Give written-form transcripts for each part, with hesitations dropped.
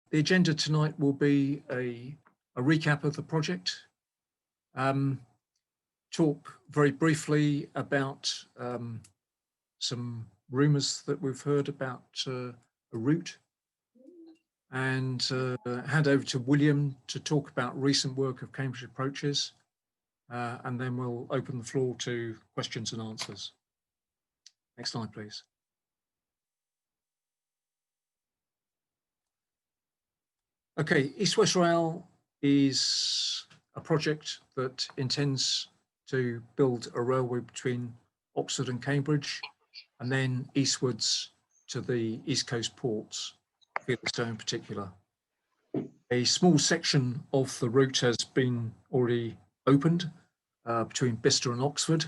The agenda tonight will be a recap of the project, talk very briefly about some rumours that we've heard about a route, and hand over to William to talk about recent work of Cambridge Approaches, and then we'll open the floor to questions and answers. Next slide, please. Okay, East West Rail is a project that intends to build a railway between Oxford and Cambridge, and then eastwards to the East Coast ports, Felixstowe in particular. A small section of the route has been already opened between Bicester and Oxford.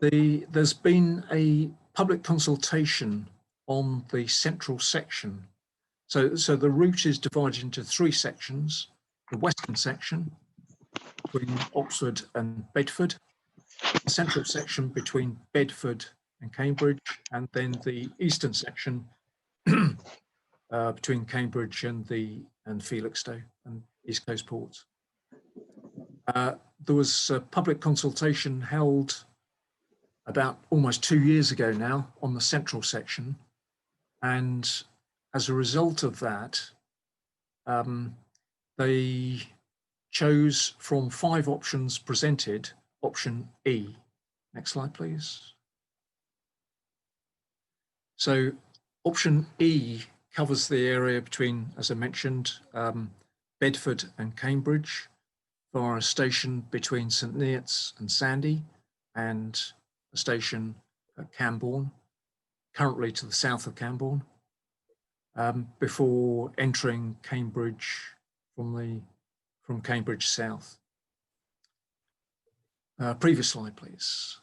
There's been a public consultation on the central section. So the route is divided into three sections: the western section between Oxford and Bedford, the central section between Bedford and Cambridge, and then the eastern section between Cambridge and Felixstowe and East Coast ports. There was a public consultation held about almost 2 years ago now on the central section, and as a result of that, they chose from 5 options presented, option E. Next slide, please. So option E covers the area between, as I mentioned, Bedford and Cambridge, via a station between St Neots and Sandy, and a station at Camborne, currently to the south of Camborne, before entering Cambridge from Cambridge south. Previous slide, please.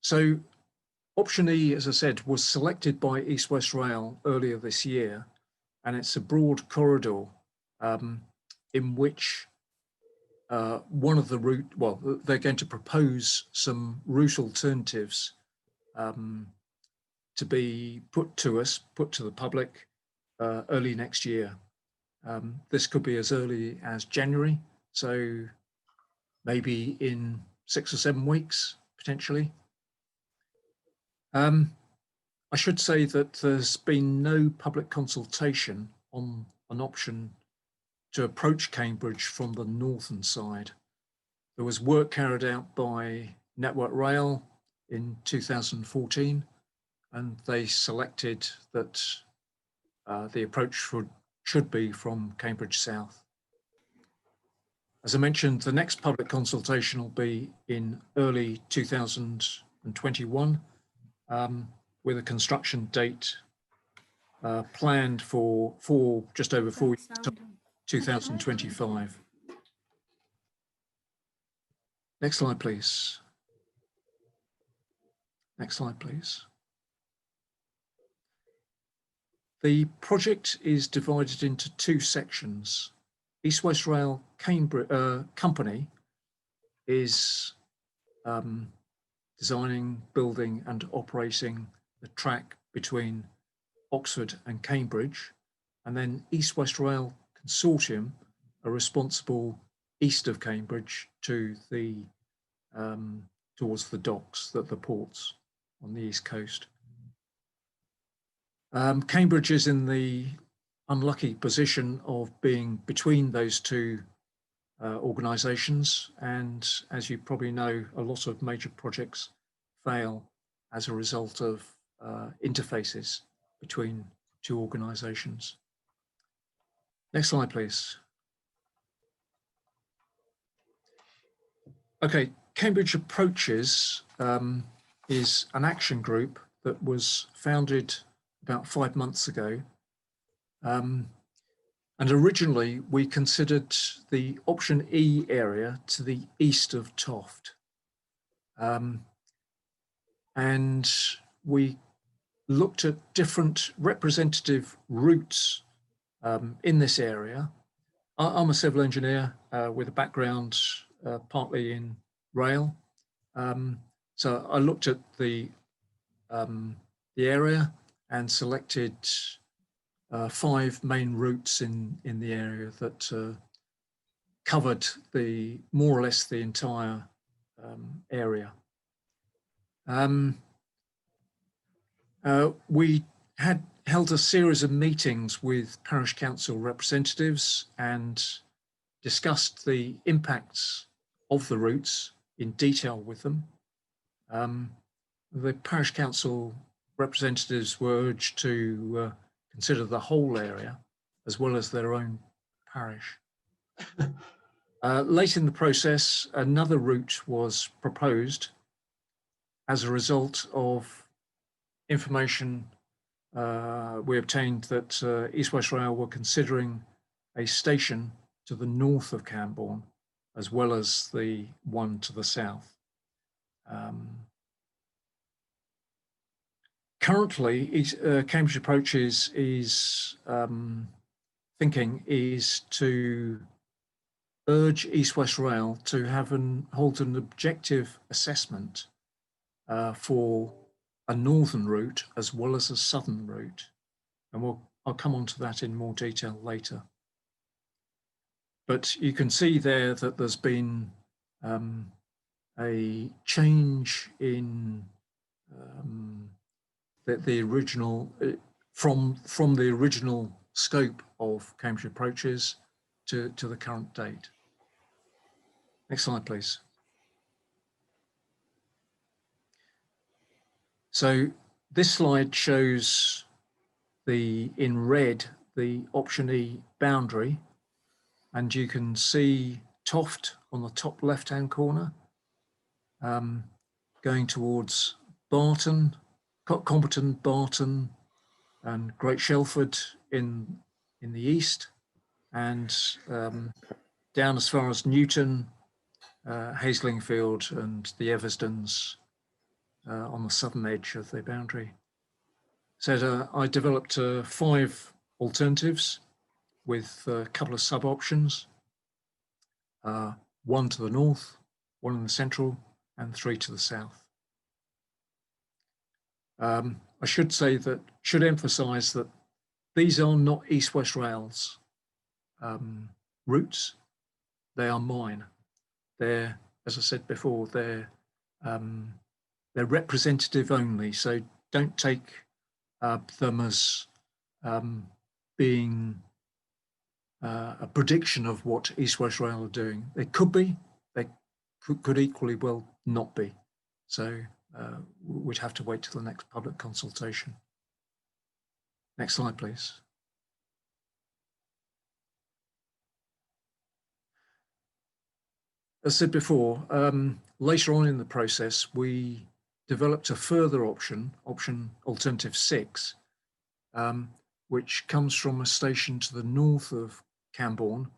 So option E, as I said, was selected by East West Rail earlier this year, and it's a broad corridor in which one of the route, well, they're going to propose some route alternatives to be put to the public early next year. This could be as early as January, so maybe in 6 or 7 weeks, potentially. I should say that there's been no public consultation on an option to approach Cambridge from the northern side. There was work carried out by Network Rail in 2014, and they selected that the approach should be from Cambridge south. As I mentioned, the next public consultation will be in early 2021, with a construction date planned for just over 4 years, 2025. Next slide, please. Next slide, please. The project is divided into 2 sections. East West Rail Cambridge Company is designing, building and operating the track between Oxford and Cambridge, and then East West Rail Consortium are responsible east of Cambridge to the towards the docks, the ports on the east coast. Cambridge is in the unlucky position of being between those 2 organisations, and as you probably know, a lot of major projects fail as a result of interfaces between 2 organisations. Next slide, please. Okay, Cambridge Approaches is an action group that was founded about 5 months ago. And originally we considered the option E area to the east of Toft. And we looked at different representative routes in this area. I'm a civil engineer with a background partly in rail. So I looked at the area and selected 5 main routes in the area that covered more or less the entire area. We had held a series of meetings with parish council representatives and discussed the impacts of the routes in detail with them. The parish council representatives were urged to consider the whole area as well as their own parish. Late in the process, another route was proposed as a result of information we obtained that East West Rail were considering a station to the north of Camborne, as well as the one to the south. Currently, Cambridge Approaches is thinking is to urge East West Rail to hold an objective assessment for a northern route as well as a southern route, and I'll come on to that in more detail later. But you can see there that there's been a change in the original from the original scope of Cambridge Approaches to the current date. Next slide, please. So this slide shows in red the option E boundary, and you can see Toft on the top left-hand corner, going towards Barton, Comberton, Barton, and Great Shelford in the east, and down as far as Newton, Haslingfield, and the Eversdens on the southern edge of the boundary. So I developed 5 alternatives with a couple of sub-options, 1 to the north, 1 in the central, and 3 to the south. I should emphasise that these are not East West Rail's routes. They are mine. They're, as I said before, they're representative only. So don't take them as being a prediction of what East West Rail are doing. They could be. They could equally well not be. So we'd have to wait till the next public consultation. Next slide, please. As I said before, later on in the process, we developed a further option alternative 6, which comes from a station to the north of Camborne,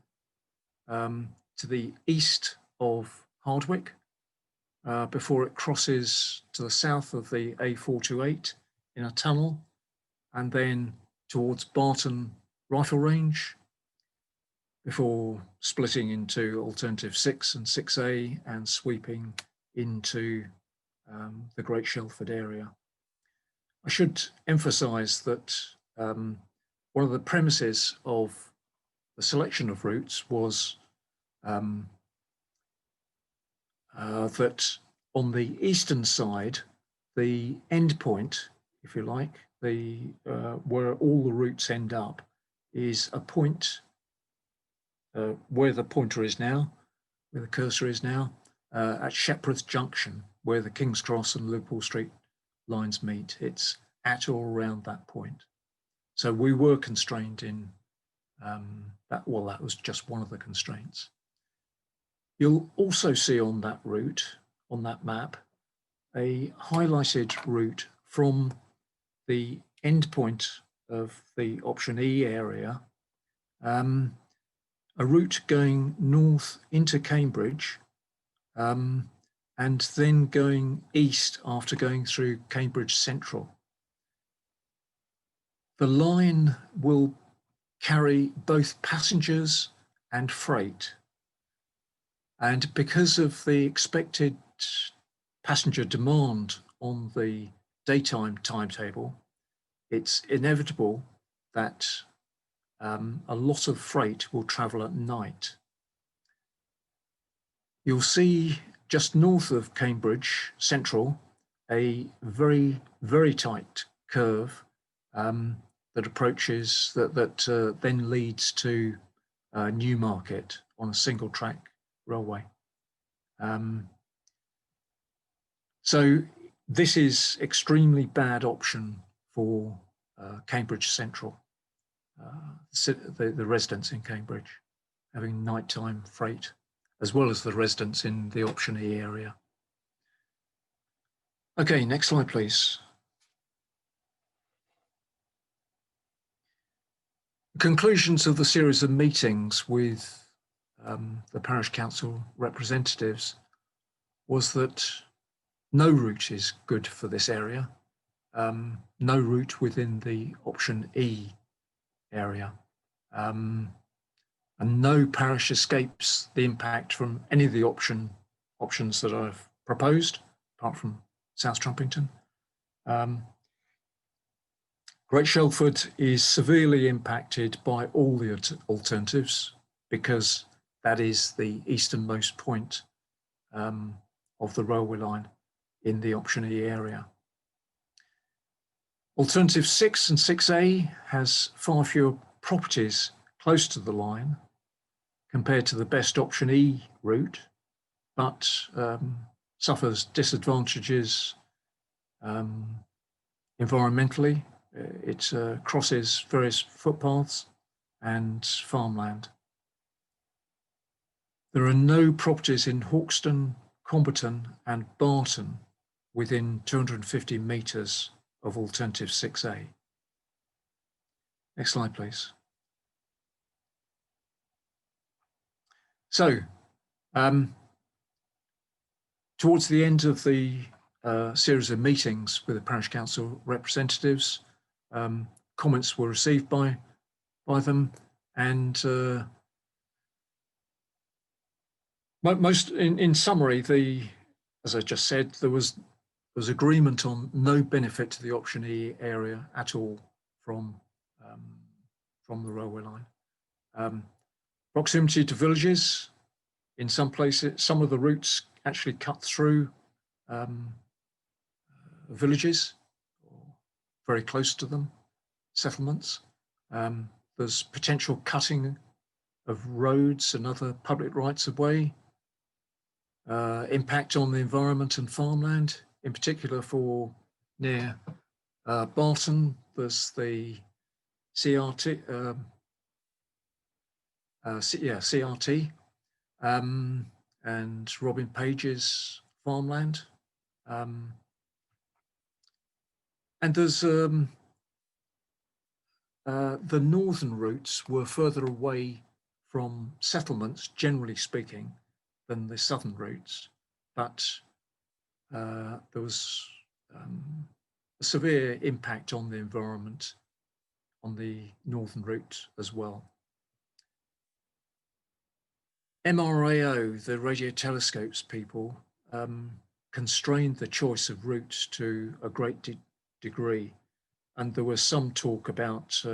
to the east of Hardwick, before it crosses to the south of the A428 in a tunnel, and then towards Barton Rifle Range, before splitting into alternative 6 and 6A and sweeping into the Great Shelford area. I should emphasise that one of the premises of the selection of routes was that on the eastern side, the end point, if you like, where all the routes end up, is a point where the pointer is now, where the cursor is now, at Shepworth Junction, where the King's Cross and Liverpool Street lines meet. It's at or around that point. So we were constrained in that. Well, that was just one of the constraints. You'll also see on that route, on that map, a highlighted route from the end point of the option E area, a route going north into Cambridge, and then going east after going through Cambridge Central. The line will carry both passengers and freight. And because of the expected passenger demand on the daytime timetable, it's inevitable that a lot of freight will travel at night. You'll see just north of Cambridge Central a very, very tight curve that approaches, that then leads to Newmarket on a single track railway. So this is extremely bad option for Cambridge Central, the residents in Cambridge, having nighttime freight, as well as the residents in the option E area. Okay, next slide, please. Conclusions of the series of meetings with the parish council representatives was that no route is good for this area, no route within the option E area, and no parish escapes the impact from any of the options that I've proposed, apart from South Trumpington. Great Shelford is severely impacted by all the alternatives because that is the easternmost point of the railway line in the option E area. Alternative 6 and 6A has far fewer properties close to the line compared to the best option E route, but suffers disadvantages environmentally. It crosses various footpaths and farmland. There are no properties in Hawkston, Comberton and Barton within 250 metres of alternative 6A. Next slide, please. So, towards the end of the series of meetings with the parish council representatives, comments were received by them, and in summary, as I just said, there was agreement on no benefit to the option E area at all from the railway line. Proximity to villages, in some places, some of the routes actually cut through villages, or very close to them, settlements. There's potential cutting of roads and other public rights of way, impact on the environment and farmland, in particular for near Barton. There's the CRT, CRT and Robin Page's farmland. And there's the northern routes were further away from settlements, generally speaking, than the southern routes, but there was a severe impact on the environment on the northern route as well. MRAO, the radio telescopes people, constrained the choice of routes to a great degree, and there was some talk about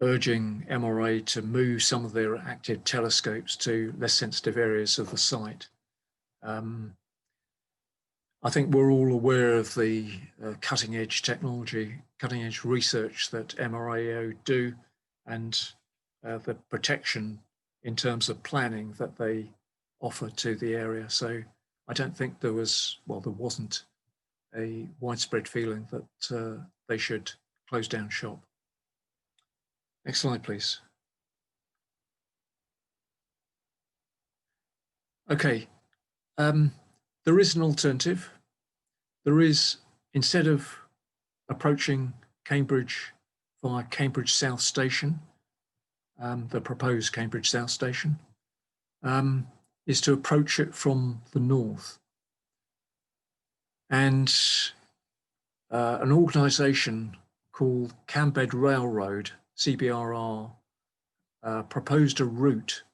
urging MRA to move some of their active telescopes to less sensitive areas of the site. I think we're all aware of the cutting edge technology, cutting edge research that MRAO do, and the protection in terms of planning that they offer to the area. So I don't think there wasn't a widespread feeling that they should close down shop. Next slide, please. Okay, there is an alternative. There is, instead of approaching Cambridge via Cambridge South Station, the proposed Cambridge South Station, is to approach it from the north. And an organisation called Cambed Railroad, CBRR, proposed a route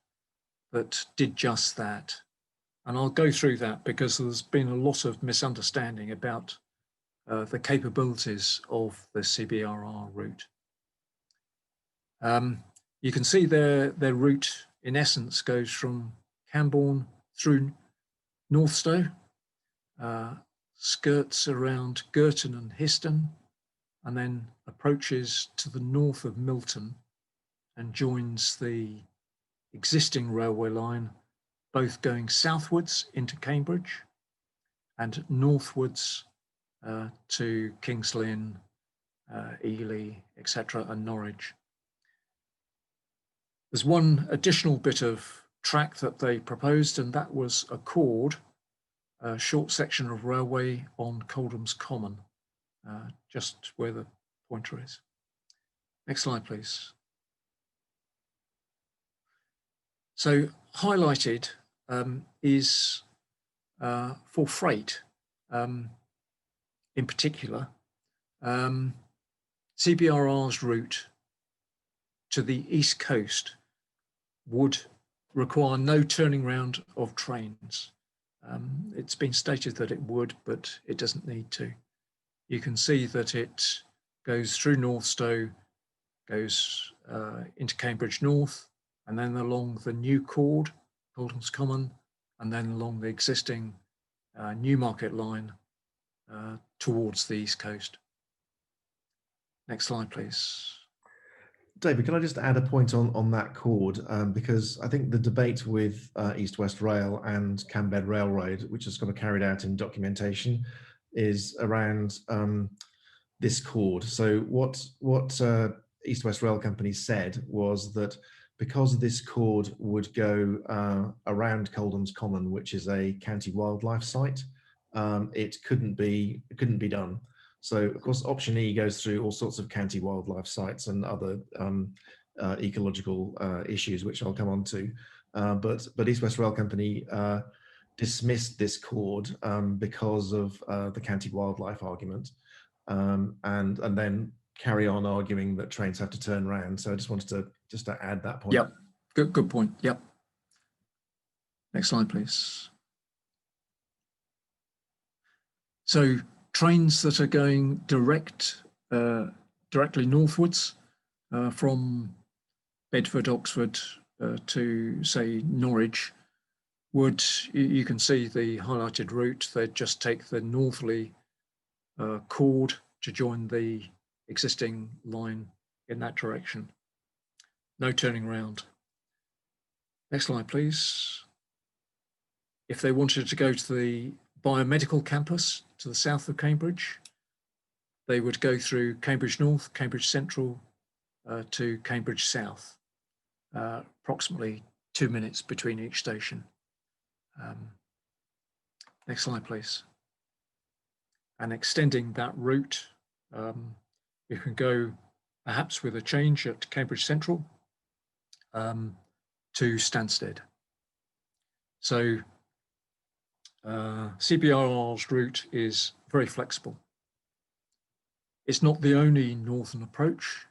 that did just that. And I'll go through that because there's been a lot of misunderstanding about the capabilities of the CBRR route. You can see their route, in essence, goes from Camborne through Northstowe, skirts around Girton and Histon, and then approaches to the north of Milton and joins the existing railway line, both going southwards into Cambridge and northwards to King's Lynn, Ely, etc., and Norwich. There's one additional bit of track that they proposed, and that was a chord, a short section of railway on Coldham's Common, just where the pointer is. Next slide, please. So highlighted is for freight, in particular, CBRR's route to the East Coast would require no turning round of trains. It's been stated that it would, but it doesn't need to. You can see that it goes through Northstowe, goes into Cambridge North, and then along the new chord, Coldham's Common, and then along the existing Newmarket line towards the East Coast. Next slide, please. David, can I just add a point on that chord? Because I think the debate with East West Rail and Cambed Railroad, which is kind of carried out in documentation, is around this chord. So what East West Rail Company said was that because this chord would go around Coldham's Common, which is a county wildlife site, it couldn't be done. So, of course, option E goes through all sorts of county wildlife sites and other ecological issues, which I'll come on to. But East West Rail Company dismissed this chord because of the county wildlife argument, and then carry on arguing that trains have to turn around. So I just wanted to add that point. Yep, good point. Yep. Next slide, please. So trains that are going directly northwards from Bedford, Oxford to, say, Norwich would, you can see the highlighted route, they'd just take the northerly chord to join the existing line in that direction. No turning around. Next slide, please. If they wanted to go to the biomedical campus to the south of Cambridge, they would go through Cambridge North, Cambridge Central to Cambridge South, approximately 2 minutes between each station. Next slide, please. And extending that route, you can go perhaps with a change at Cambridge Central to Stansted. So CBRR's route is very flexible. It's not the only northern approach.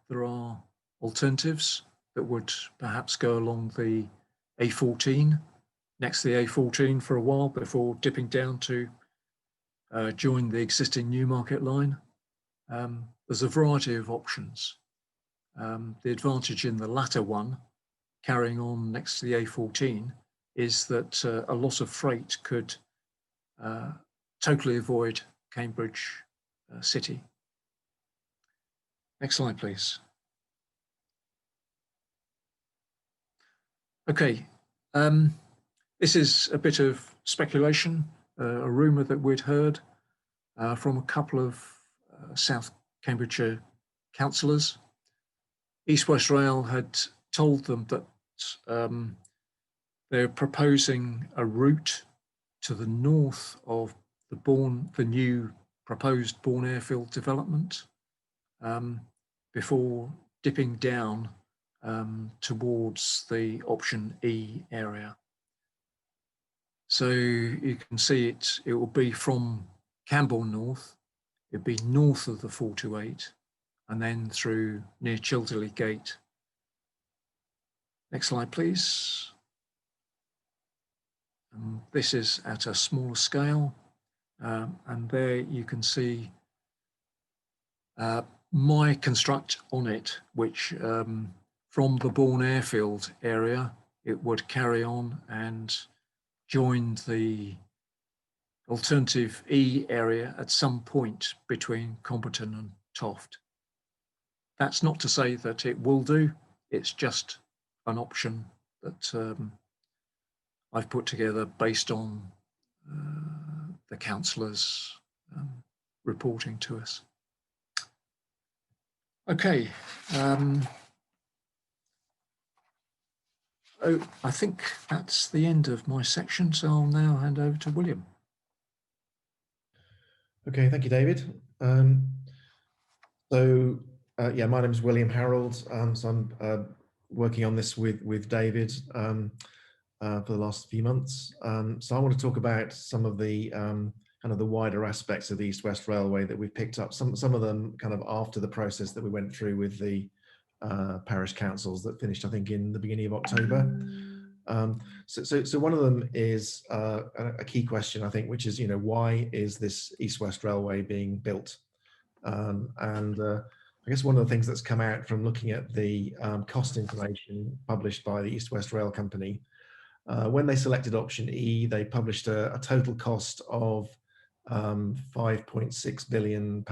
There are alternatives that would perhaps go along the A14, next to the A14 for a while before dipping down to join the existing Newmarket line. There's a variety of options. The advantage in the latter one, carrying on next to the A14, is that a lot of freight could totally avoid Cambridge City. Next slide, please. Okay, this is a bit of speculation, a rumour that we'd heard from a couple of South Cambridgeshire councillors. East West Rail had told them that they're proposing a route to the north of the new proposed Bourne Airfield development before dipping down towards the option E area. So you can see it will be from Camborne North, it'd be north of the 428, and then through near Childerley Gate. Next slide, please. This is at a smaller scale, and there you can see my construct on it, which from the Bourne airfield area, it would carry on and join the alternative E area at some point between Comberton and Toft. That's not to say that it will do, it's just an option that I've put together based on the councillors reporting to us. Okay. I think that's the end of my section, so I'll now hand over to William. Okay, thank you, David. Yeah, my name is William Harold. So I'm working on this with David for the last few months. So I want to talk about some of the kind of the wider aspects of the East West Railway that we've picked up. Some of them kind of after the process that we went through with the parish councils that finished, I think, in the beginning of October. So one of them is a key question, I think, which is, why is this East-West Railway being built? I guess one of the things that's come out from looking at the cost information published by the East-West Rail Company, when they selected option E, they published a total cost of £5.6 billion,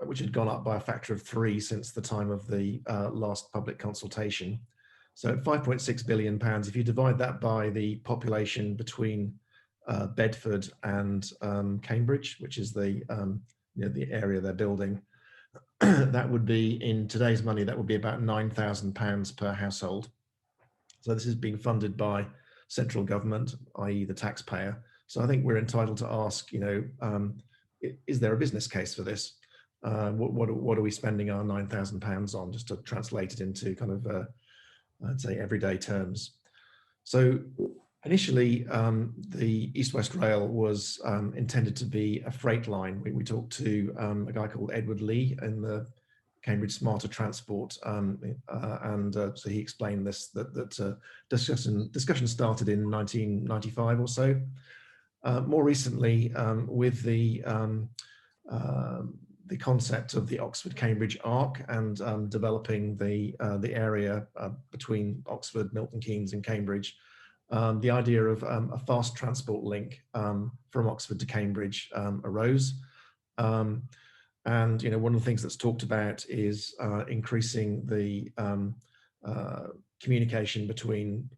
which had gone up by a factor of 3 since the time of the last public consultation. So at £5.6 billion, if you divide that by the population between Bedford and Cambridge, which is the area they're building, that would be, in today's money, that would be about £9,000 per household. So this is being funded by central government, i.e. the taxpayer. So I think we're entitled to ask, is there a business case for this? What are we spending our £9,000 on, just to translate it into kind of, I'd say, everyday terms. So initially, the East-West Rail was intended to be a freight line. We talked to a guy called Edward Lee in the Cambridge Smarter Transport, so he explained this, that discussion started in 1995 or so. More recently, with the concept of the Oxford-Cambridge arc and developing the area between Oxford, Milton Keynes and Cambridge, the idea of a fast transport link from Oxford to Cambridge arose. And one of the things that's talked about is increasing the communication between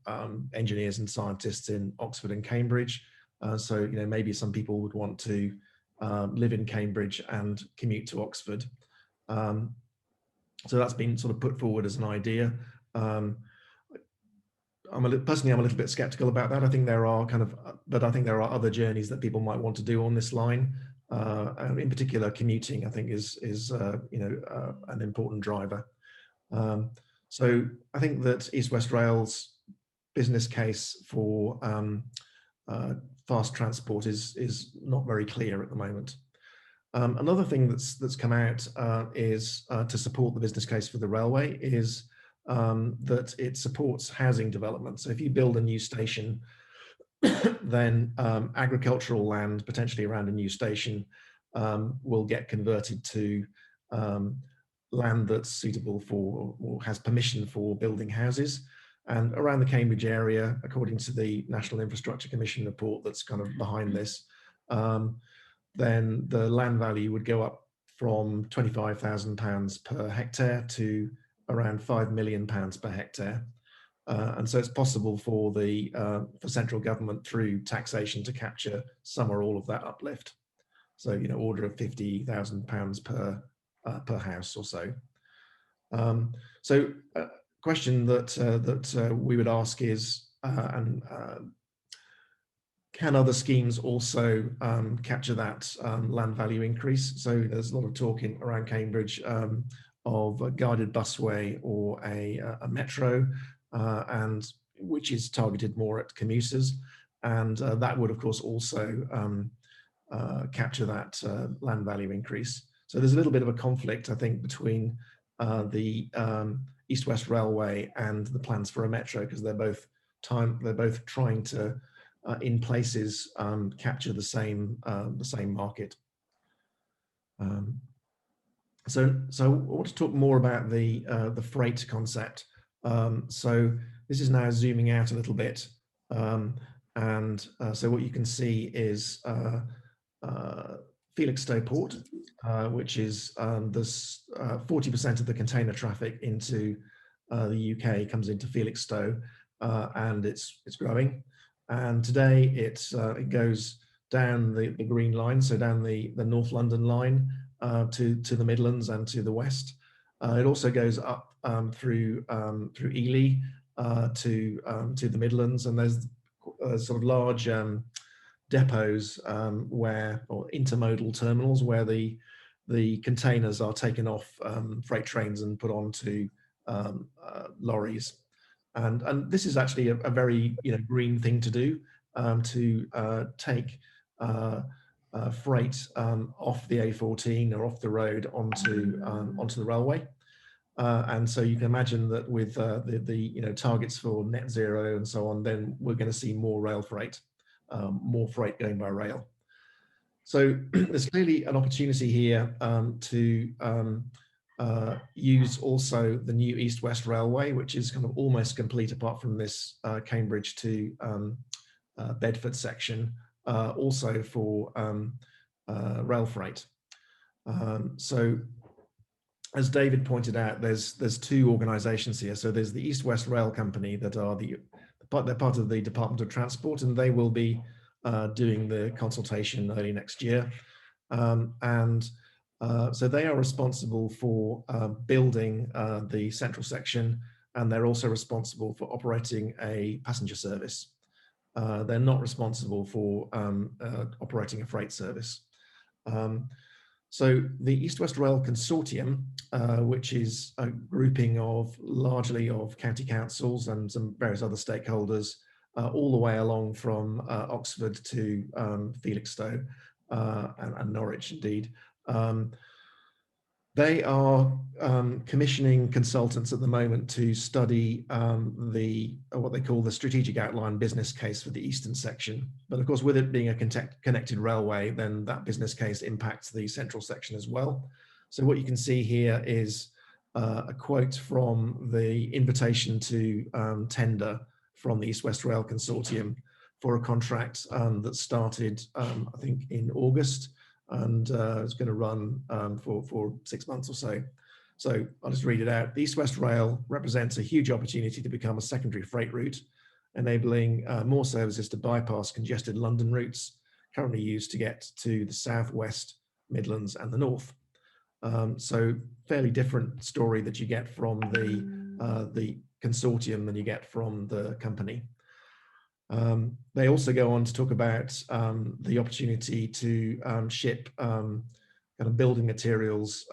engineers and scientists in Oxford and Cambridge. So maybe some people would want to live in Cambridge and commute to Oxford. So that's been sort of put forward as an idea. Personally, I'm a little bit skeptical about that. I think there are but I think there are other journeys that people might want to do on this line. In particular, commuting, I think, is an important driver. So I think that East-West Rail's business case for fast transport is not very clear at the moment. Another thing that's come out is to support the business case for the railway is that it supports housing development. So if you build a new station, then agricultural land, potentially around a new station, will get converted to land that's suitable for, or has permission for, building houses. And around the Cambridge area, according to the National Infrastructure Commission report that's kind of behind this, then the land value would go up from £25,000 per hectare to around £5 million per hectare. And so it's possible for for central government through taxation to capture some or all of that uplift. So order of £50,000 per house or so. So a question that we would ask is, can other schemes also capture that land value increase? So there's a lot of talk around Cambridge of a guided busway or a metro, and which is targeted more at commuters, and that would of course also capture that land value increase. So there's a little bit of a conflict, I think, between the East-West Railway and the plans for a metro, because they're both they're both trying to, in places, capture the same market. So I want to talk more about the freight concept. So this is now zooming out a little bit, so what you can see is Felixstowe Port, which is there's 40% of the container traffic into the UK comes into Felixstowe, and it's growing. And today it goes down the green line, so down the North London line to the Midlands and to the west. It also goes up through Ely to the Midlands, and there's sort of large depots or intermodal terminals where the containers are taken off freight trains and put onto lorries. And this is actually a very green thing to do, to take freight off the A14 or off the road onto the railway. And so you can imagine that with the targets for net zero and so on, then we're going to see more rail freight, more freight going by rail. So there's clearly an opportunity here to use also the new East-West Railway, which is kind of almost complete apart from this Cambridge to Bedford section, also for rail freight. So as David pointed out, there's two organisations here. So there's the East-West Rail Company that are they're part of the Department of Transport, and they will be doing the consultation early next year. So they are responsible for building the central section, and they're also responsible for operating a passenger service. They're not responsible for operating a freight service. So the East-West Rail Consortium, which is a grouping largely of county councils and some various other stakeholders, all the way along from Oxford to Felixstowe and Norwich, indeed. They are commissioning consultants at the moment to study what they call the strategic outline business case for the eastern section. But of course, with it being a connected railway, then that business case impacts the central section as well. So what you can see here is a quote from the invitation to tender from the East-West Rail Consortium for a contract that started, I think, in August, and it's going to run for 6 months or so. So I'll just read it out. The East-West Rail represents a huge opportunity to become a secondary freight route, enabling more services to bypass congested London routes currently used to get to the South, West, Midlands and the North. So fairly different story that you get from the consortium than you get from the company. They also go on to talk about the opportunity to ship kind of building materials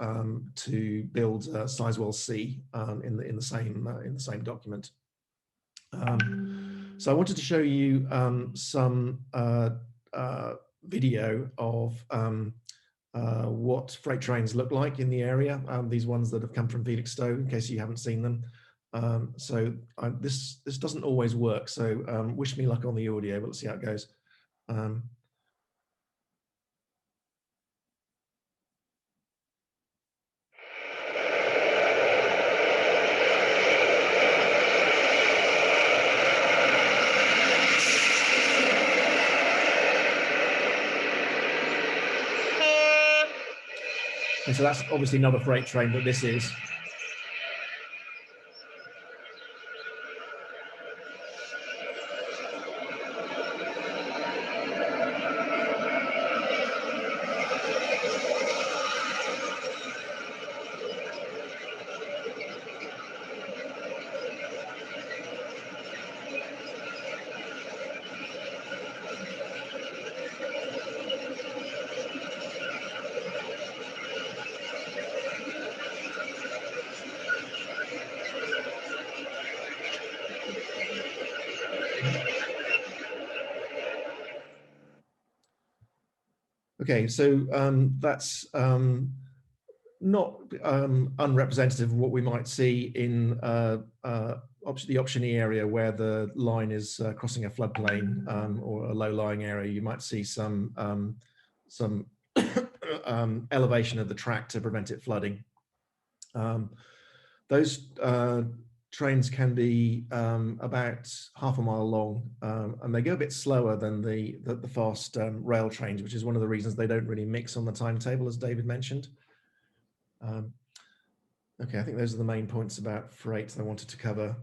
to build Sizewell C in the same document. So I wanted to show you some video of what freight trains look like in the area. These ones that have come from Felixstowe, in case you haven't seen them. This doesn't always work, so wish me luck on the audio, but let's see how it goes. And so that's obviously not a freight train, but this is. Okay, so that's not unrepresentative of what we might see in the optionee area where the line is crossing a floodplain or a low-lying area, you might see some elevation of the track to prevent it flooding. Those trains can be about half a mile long, and they go a bit slower than the fast rail trains, which is one of the reasons they don't really mix on the timetable, as David mentioned. Okay, I think those are the main points about freight that I wanted to cover.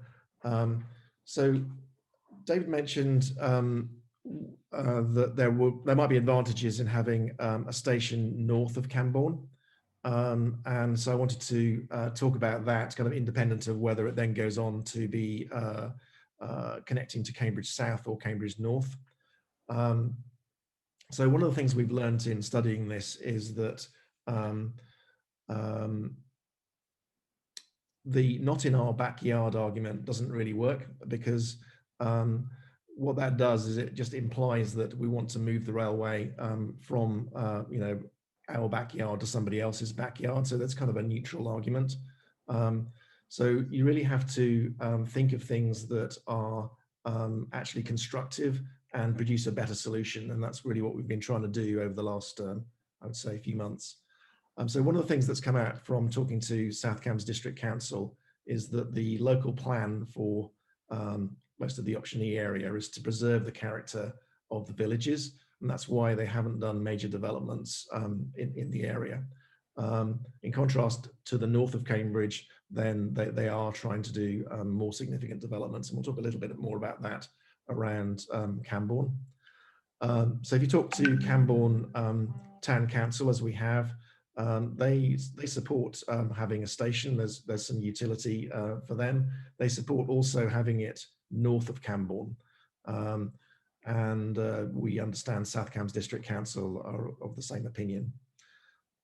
So David mentioned that there might be advantages in having a station north of Camborne. And so I wanted to talk about that, kind of independent of whether it then goes on to be connecting to Cambridge South or Cambridge North. So one of the things we've learned in studying this is that the not in our backyard argument doesn't really work, because what that does is it just implies that we want to move the railway from our backyard to somebody else's backyard. So that's kind of a neutral argument. So you really have to think of things that are actually constructive and produce a better solution. And that's really what we've been trying to do over the last, I would say, few months. So one of the things that's come out from talking to South Cambs District Council is that the local plan for most of the optionee area is to preserve the character of the villages, and that's why they haven't done major developments in the area. In contrast to the north of Cambridge, then they are trying to do more significant developments, and we'll talk a little bit more about that around Camborne. So if you talk to Camborne Town Council, as we have, they support having a station. There's some utility for them. They support also having it north of Camborne. And we understand South Cambs District Council are of the same opinion.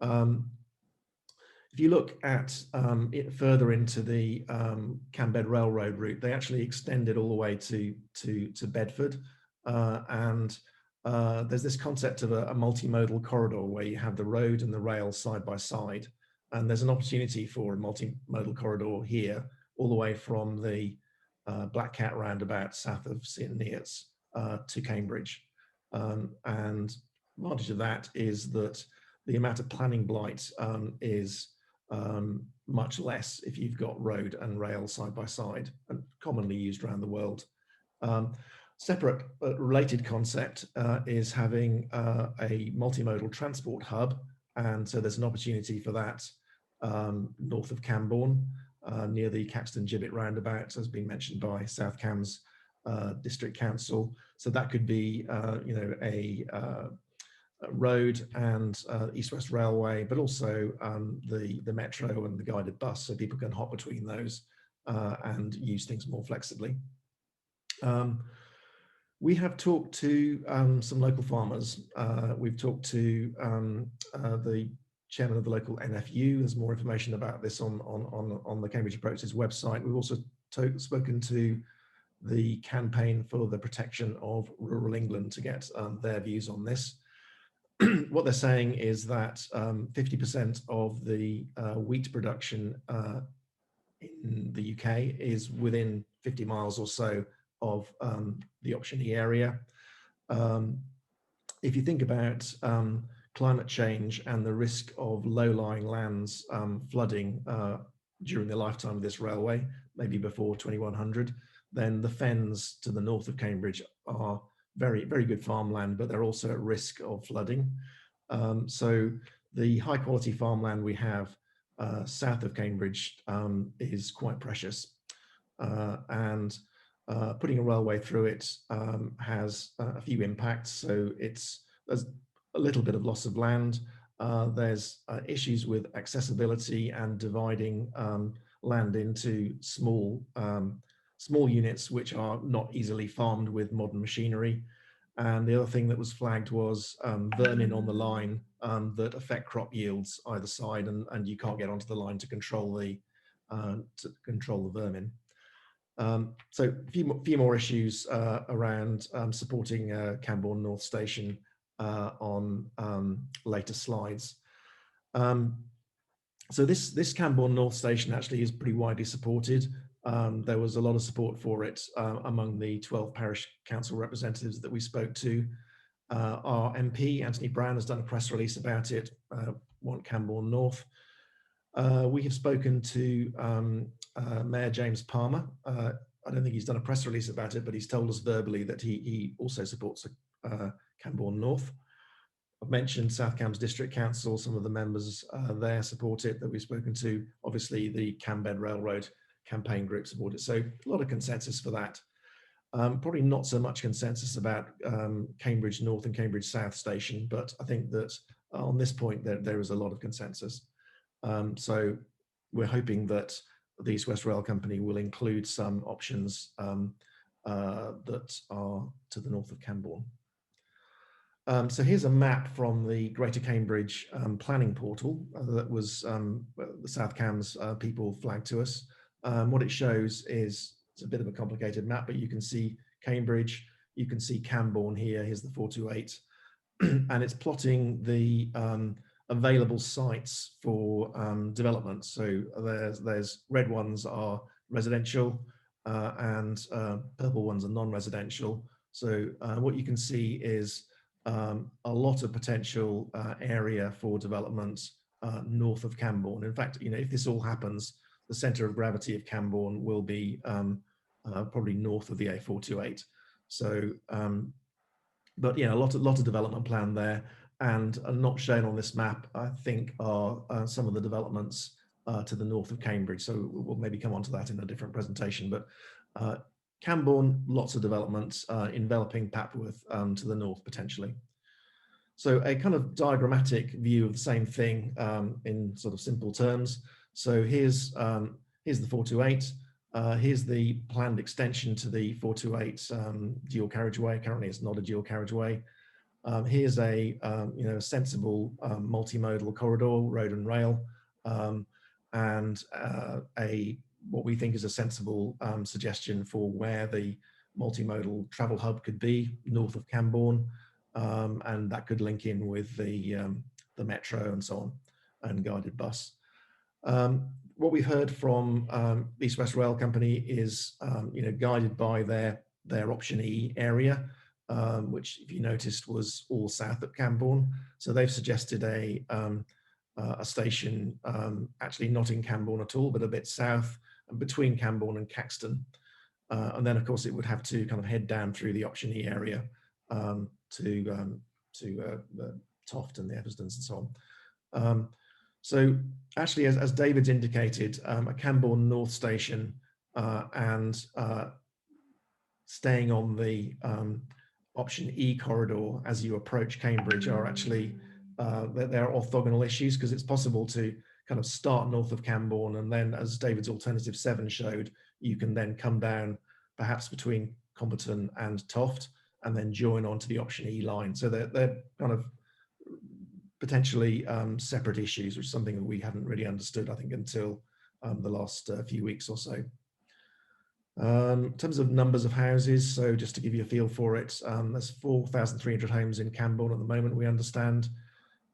If you look at it further into the Cambed Railroad route, they actually extend it all the way to Bedford. And there's this concept of a multimodal corridor where you have the road and the rail side by side. And there's an opportunity for a multimodal corridor here, all the way from the Black Cat roundabout south of St Neots to Cambridge. And advantage of that is that the amount of planning blight is much less if you've got road and rail side by side, and commonly used around the world. Separate related concept is having a multimodal transport hub, and so there's an opportunity for that north of Camborne, near the Caxton Gibbet roundabout, as been mentioned by South Cambs District Council. So that could be a road and East-West Railway, but also the metro and the guided bus, so people can hop between those and use things more flexibly. We have talked to some local farmers. We've talked to the chairman of the local NFU. There's more information about this on the Cambridge Approaches website. We've also spoken to the Campaign for the Protection of Rural England to get their views on this. What they're saying is that 50% of the wheat production in the UK is within 50 miles or so of the optionee area. If you think about climate change and the risk of low-lying lands flooding during the lifetime of this railway, maybe before 2100, then the fens to the north of Cambridge are very, very good farmland, but they're also at risk of flooding. So the high quality farmland we have south of Cambridge is quite precious. And putting a railway through it has a few impacts. So there's a little bit of loss of land. There's issues with accessibility and dividing land into small units which are not easily farmed with modern machinery. And the other thing that was flagged was vermin on the line that affect crop yields either side, and you can't get onto the line to control the vermin. So a few more issues around supporting Camborne North Station on later slides. So this Camborne North Station actually is pretty widely supported. There was a lot of support for it among the 12 parish council representatives that we spoke to. Our MP, Anthony Brown, has done a press release about it, want Camborne North. We have spoken to Mayor James Palmer. I don't think he's done a press release about it, but he's told us verbally that he also supports Camborne North. I've mentioned South Cambs District Council, some of the members there support it that we've spoken to. Obviously, the Cambed Railroad campaign group support it. So a lot of consensus for that. Probably not so much consensus about Cambridge North and Cambridge South Station, but I think that on this point there is a lot of consensus. So we're hoping that the East West Rail Company will include some options that are to the north of Camborne. So here's a map from the Greater Cambridge planning portal that was the South Cambs people flagged to us. What it shows is, it's a bit of a complicated map, but you can see Cambridge, you can see Camborne here, here's the 428, and it's plotting the available sites for development. So there's red ones are residential and purple ones are non-residential. So what you can see is a lot of potential area for development north of Camborne. In fact, if this all happens, the centre of gravity of Camborne will be probably north of the A428. So, but yeah, a lot of development plan there, and not shown on this map, I think, are some of the developments to the north of Cambridge. So we'll maybe come on to that in a different presentation. But Camborne, lots of developments enveloping Papworth to the north potentially. So a kind of diagrammatic view of the same thing in sort of simple terms. So here's the 428. Here's the planned extension to the 428 dual carriageway. Currently, it's not a dual carriageway. Here's a sensible multimodal corridor, road and rail, and what we think is a sensible suggestion for where the multimodal travel hub could be north of Camborne, and that could link in with the metro and so on, and guided bus. What we've heard from East West Rail Company is, guided by their option E area, which, if you noticed, was all south of Camborne. So they've suggested a station actually not in Camborne at all, but a bit south and between Camborne and Caxton. And then, of course, it would have to kind of head down through the option E area to Toft and the Evansdons and so on. So actually, as David's indicated, a Camborne North Station and staying on the option E corridor as you approach Cambridge are actually, there are orthogonal issues, because it's possible to kind of start north of Camborne, and then, as David's alternative 7 showed, you can then come down perhaps between Comberton and Toft and then join onto the option E line. So they're kind of potentially separate issues, which is something that we hadn't really understood, I think, until the last few weeks or so. In terms of numbers of houses, so just to give you a feel for it, there's 4,300 homes in Camborne at the moment, we understand.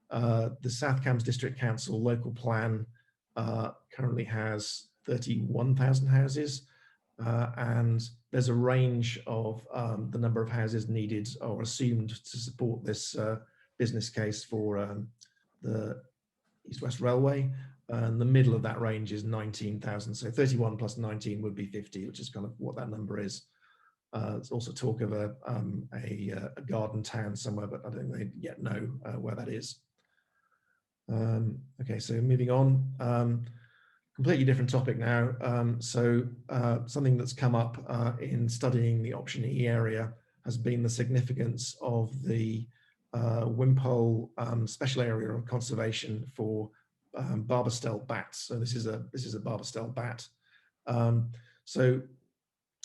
The South Cambs District Council local plan currently has 31,000 houses, and there's a range of the number of houses needed or assumed to support this business case for the East West Railway, and the middle of that range is 19,000. So 31 plus 19 would be 50, which is kind of what that number is. There's also talk of a garden town somewhere, but I don't think they yet know where that is. Okay, so moving on, completely different topic now. Something that's come up in studying the option E area has been the significance of the Wimpole special area of conservation for Barbastell bats. So this is a Barbastell bat. So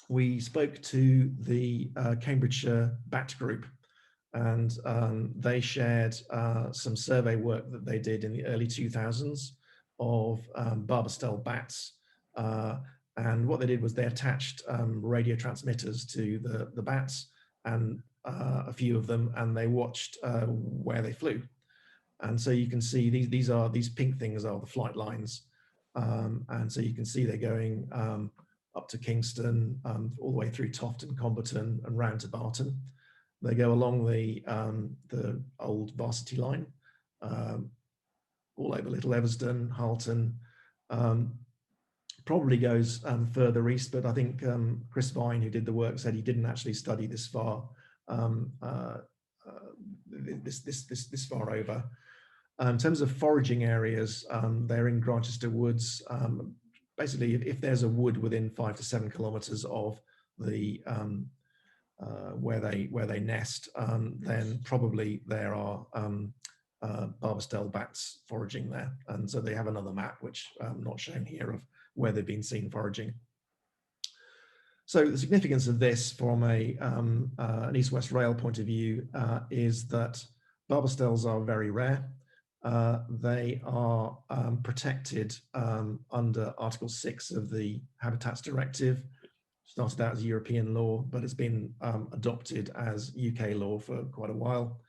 we spoke to the Cambridgeshire Bat Group, and they shared some survey work that they did in the early 2000s of Barbastell bats. And what they did was they attached radio transmitters to the bats, and a few of them, and they watched where they flew. And so you can see these pink things are the flight lines. And so you can see they're going up to Kingston, all the way through Toft and Comberton and round to Barton. They go along the old varsity line, all over Little Eversden, Halton. Probably goes further east, but I think Chris Vine, who did the work, said he didn't actually study this far, this far over. In terms of foraging areas, they're in Grantchester Woods. Basically, if there's a wood within 5 to 7 kilometres of the where they nest, then probably there are barbastelle bats foraging there. And so they have another map, which I'm not shown here, of where they've been seen foraging. So the significance of this from an East-West Rail point of view is that barbastelles are very rare. They are protected under Article 6 of the Habitats Directive. Started out as European law, but it's been adopted as UK law for quite a while.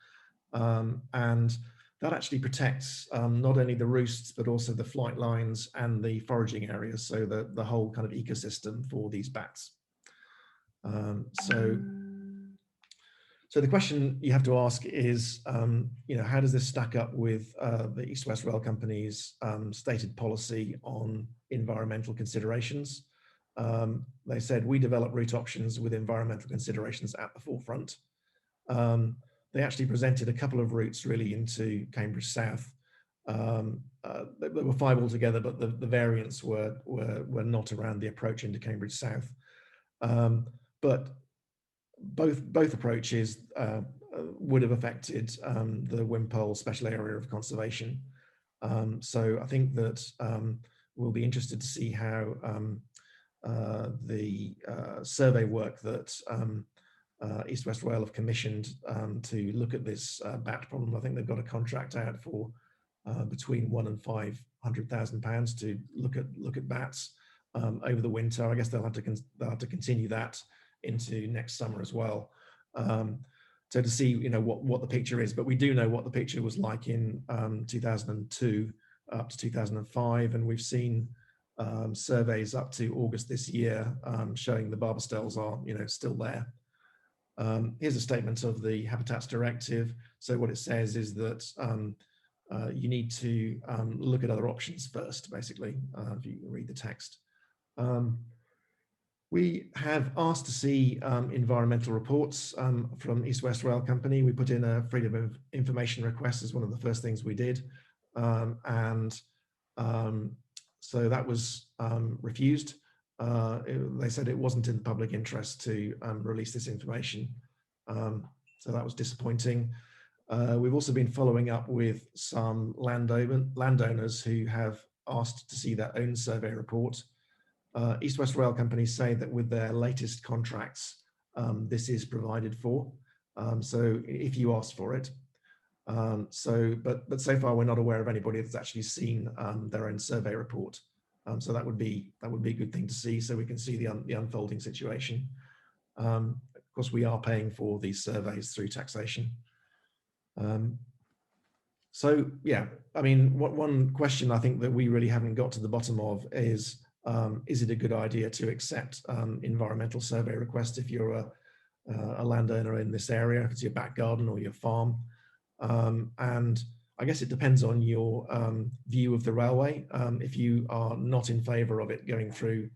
And that actually protects not only the roosts, but also the flight lines and the foraging areas, so the whole kind of ecosystem for these bats. So the question you have to ask is, how does this stack up with the East West Rail Company's stated policy on environmental considerations? They said, we develop route options with environmental considerations at the forefront. They actually presented a couple of routes really into Cambridge South. There were 5 altogether, but the variants were not around the approach into Cambridge South. But both approaches would have affected the Wimpole Special Area of Conservation. So I think that we'll be interested to see how the survey work that East West Rail have commissioned to look at this bat problem. I think they've got a contract out for between £100,000 and £500,000 to look at bats over the winter. I guess they'll have to continue that into next summer as well. So to see what the picture is, but we do know what the picture was like in 2002 up to 2005, and we've seen surveys up to August this year showing the barbastelles are still there. Here's a statement of the Habitats Directive. So what it says is that you need to look at other options first, basically, if you read the text. We have asked to see environmental reports from East West Rail Company. We put in a Freedom of Information request as one of the first things we did. So that was refused. They said it wasn't in the public interest to release this information. So that was disappointing. We've also been following up with some landowners who have asked to see their own survey report. East West Rail Companies say that with their latest contracts, this is provided for. So if you ask for it. But so far we're not aware of anybody that's actually seen their own survey report. So that would be a good thing to see, so we can see the unfolding situation. Of course, we are paying for these surveys through taxation. So yeah, I mean, one question I think that we really haven't got to the bottom of is it a good idea to accept environmental survey requests if you're a landowner in this area, if it's your back garden or your farm? And I guess it depends on your view of the railway. If you are not in favour of it going through,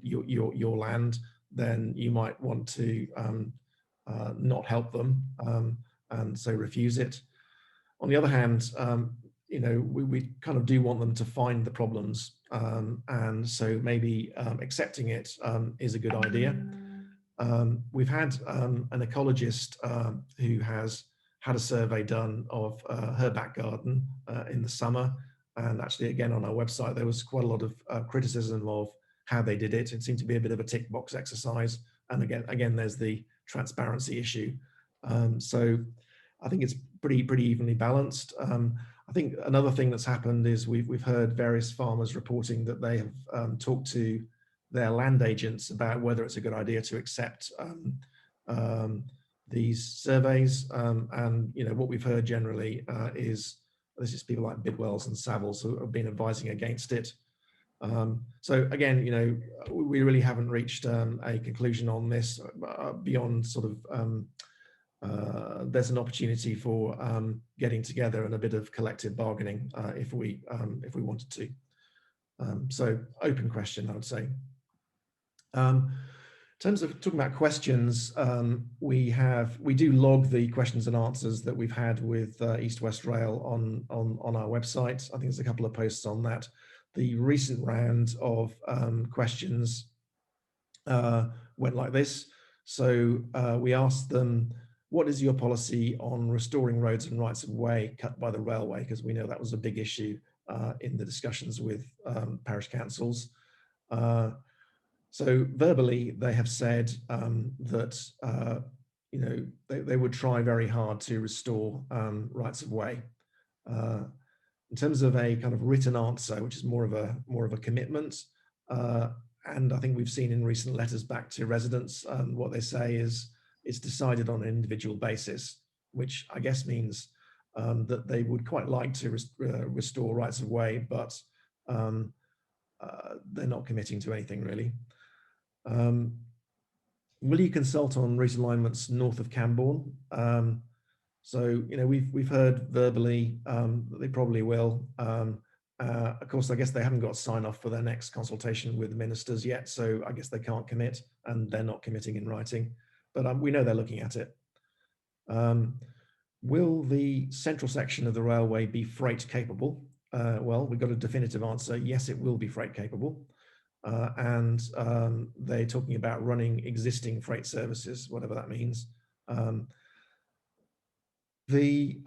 your land, then you might want to not help them and so refuse it. On the other hand, we kind of do want them to find the problems, and so maybe accepting it is a good idea. We've had an ecologist who has had a survey done of her back garden in the summer, and actually again on our website there was quite a lot of criticism of how they did it. It seemed to be a bit of a tick box exercise, and again there's the transparency issue. So I think it's pretty evenly balanced. I think another thing that's happened is we've heard various farmers reporting that they have talked to their land agents about whether it's a good idea to accept these surveys. And what we've heard generally is this is people like Bidwells and Savills who have been advising against it. So again, we really haven't reached a conclusion on this beyond sort of there's an opportunity for getting together and a bit of collective bargaining if we wanted to. So open question, I would say. In terms of talking about questions, we do log the questions and answers that we've had with East West Rail on our website. I think there's a couple of posts on that. The recent round of questions went like this. So we asked them, what is your policy on restoring roads and rights of way cut by the railway? Because we know that was a big issue in the discussions with parish councils. So verbally, they have said that they would try very hard to restore rights of way. In terms of a kind of written answer, which is more of a commitment, and I think we've seen in recent letters back to residents, what they say is it's decided on an individual basis, which I guess means that they would quite like to restore rights of way, but they're not committing to anything really. Will you consult on route alignments north of Camborne? So we've heard verbally that they probably will. Of course, I guess they haven't got sign off for their next consultation with the ministers yet, so I guess they can't commit, and they're not committing in writing. But we know they're looking at it. Will the central section of the railway be freight capable? Well, we've got a definitive answer. Yes, it will be freight capable. And they're talking about running existing freight services, whatever that means. The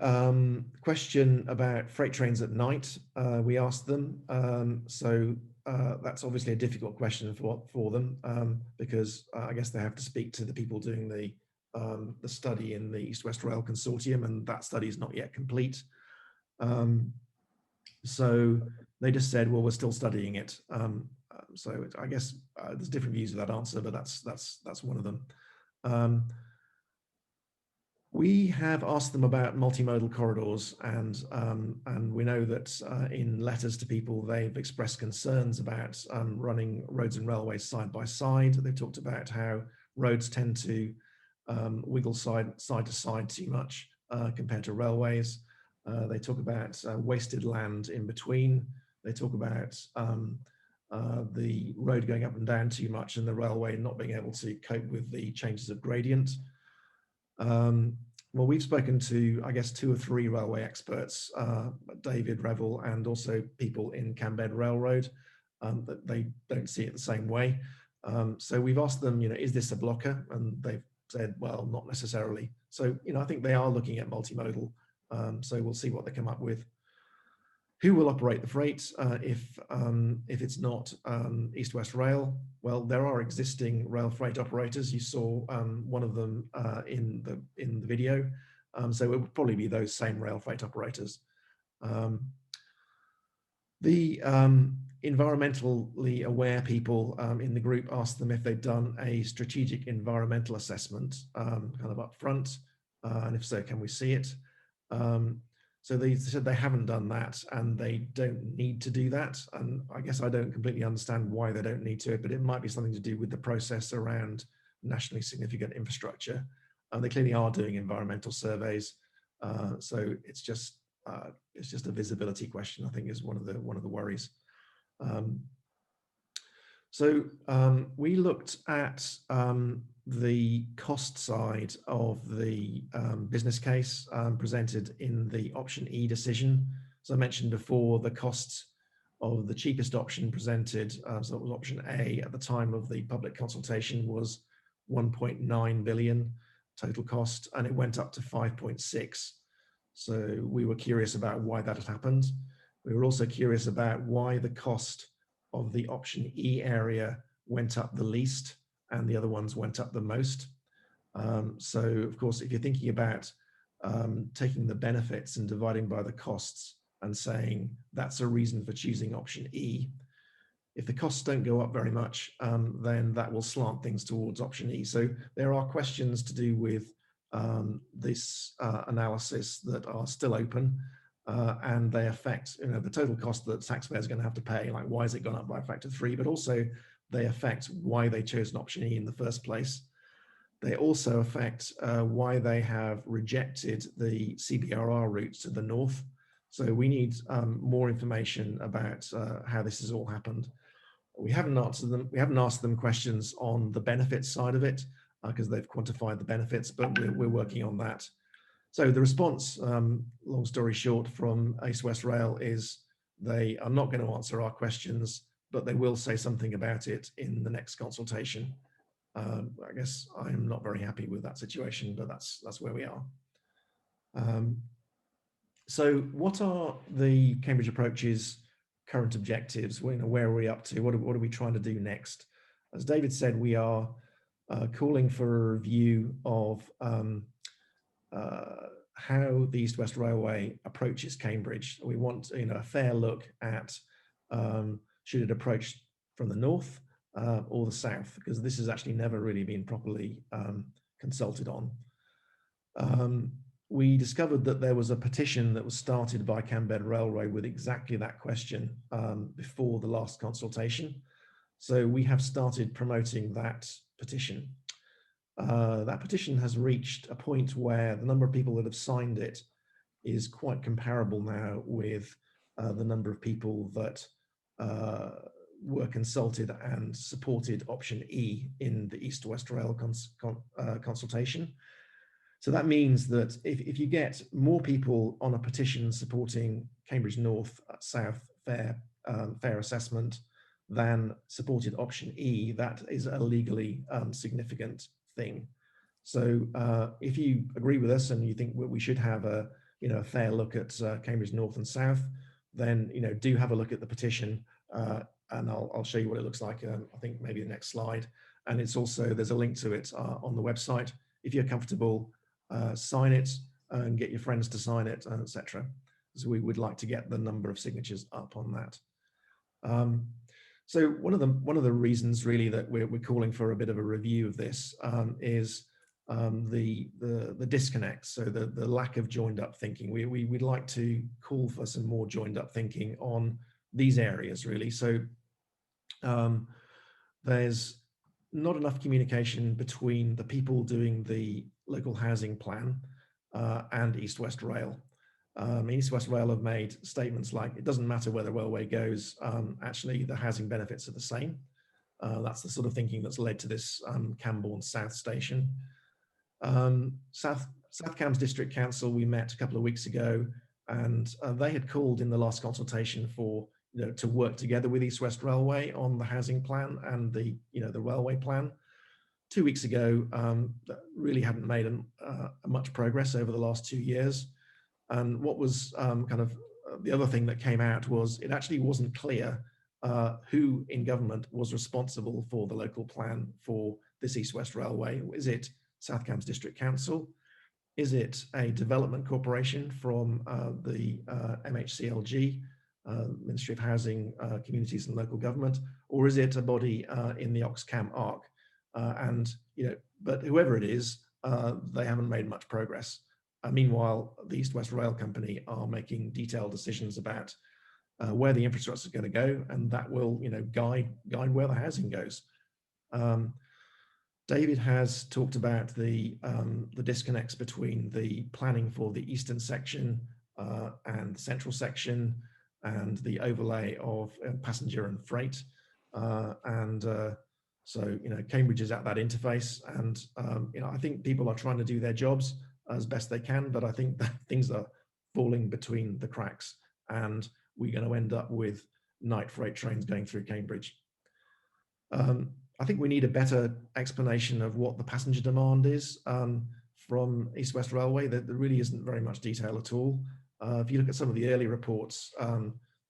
question about freight trains at night, we asked them. So that's obviously a difficult question for them because I guess they have to speak to the people doing the study in the East West Rail Consortium, and that study is not yet complete. So they just said, well, we're still studying it. So I guess there's different views of that answer, but that's one of them. We have asked them about multimodal corridors, and we know that in letters to people, they've expressed concerns about running roads and railways side by side. They've talked about how roads tend to wiggle side to side too much compared to railways. They talk about wasted land in between. They talk about the road going up and down too much and the railway not being able to cope with the changes of gradient. Well, we've spoken to, I guess, 2 or 3 railway experts, David Revel and also people in Camberton Railroad, that they don't see it the same way. So we've asked them, is this a blocker? And they've said, well, not necessarily. So, I think they are looking at multimodal. So we'll see what they come up with. Who will operate the freight if it's not East West Rail? Well, there are existing rail freight operators. You saw one of them in the video. So it would probably be those same rail freight operators. The environmentally aware people in the group asked them if they'd done a strategic environmental assessment kind of up front, and if so, can we see it? So they said they haven't done that and they don't need to do that. And I guess I don't completely understand why they don't need to, but it might be something to do with the process around nationally significant infrastructure. They clearly are doing environmental surveys. So it's just a visibility question, I think, is one of the worries. So we looked at the cost side of the business case presented in the option E decision. As I mentioned before, the costs of the cheapest option presented, so it was option A at the time of the public consultation, was 1.9 billion total cost, and it went up to 5.6. So we were curious about why that had happened. We were also curious about why the cost of the option E area went up the least and the other ones went up the most. So of course, if you're thinking about taking the benefits and dividing by the costs and saying that's a reason for choosing option E, if the costs don't go up very much, then that will slant things towards option E. So there are questions to do with this analysis that are still open. and they affect the total cost that taxpayer is going to have to pay. Like, why has it gone up by a factor of 3? But also they affect why they chose an option E in the first place. They also affect why they have rejected the CBRR route to the north. So we need more information about how this has all happened. We haven't asked them questions on the benefits side of it because they've quantified the benefits, but we're working on that. So the response, long story short, from East West Rail is they are not going to answer our questions, but they will say something about it in the next consultation. I guess I'm not very happy with that situation, but that's where we are. So what are the Cambridge Approach's current objectives? Where are we up to? What are we trying to do next? As David said, we are calling for a review of how the East West Railway approaches Cambridge. We want a fair look at should it approach from the north or the south, because this has actually never really been properly consulted on. We discovered that there was a petition that was started by Comberton Railway with exactly that question before the last consultation. So we have started promoting that petition. That petition has reached a point where the number of people that have signed it is quite comparable now with the number of people that were consulted and supported option E in the East-West Rail consultation. So that means that if you get more people on a petition supporting Cambridge North South fair assessment than supported option E, that is a legally significant thing. So if you agree with us and you think we should have a fair look at Cambridge North and South, then do have a look at the petition, and I'll show you what it looks like. I think maybe the next slide, and it's also there's a link to it on the website. If you're comfortable, sign it and get your friends to sign it, etc. So we would like to get the number of signatures up on that. So one of the reasons really that we're calling for a bit of a review of this is the disconnect. So the lack of joined up thinking. We'd like to call for some more joined up thinking on these areas really. So there's not enough communication between the people doing the local housing plan and East West Rail. East West Rail have made statements like, it doesn't matter where the railway goes, actually the housing benefits are the same. That's the sort of thinking that's led to this Camborne South station. South Cambs District Council, we met a couple of weeks ago, and they had called in the last consultation for to work together with East West Railway on the housing plan and the railway plan. 2 weeks ago, that really hadn't made much progress over the last 2 years. And what was kind of the other thing that came out was it actually wasn't clear who in government was responsible for the local plan for this East West Railway. Is it South Cambs District Council? Is it a development corporation from the MHCLG, Ministry of Housing, Communities and Local Government, or is it a body in the Oxcam ARC? But whoever it is, they haven't made much progress. Meanwhile, the East West Rail Company are making detailed decisions about where the infrastructure is going to go, and that will, guide where the housing goes. David has talked about the disconnects between the planning for the eastern section and the central section, and the overlay of passenger and freight, so Cambridge is at that interface, and I think people are trying to do their jobs as best they can, but I think that things are falling between the cracks, and we're going to end up with night freight trains going through Cambridge. I think we need a better explanation of what the passenger demand is from East West Railway. There really isn't very much detail at all. If you look at some of the early reports,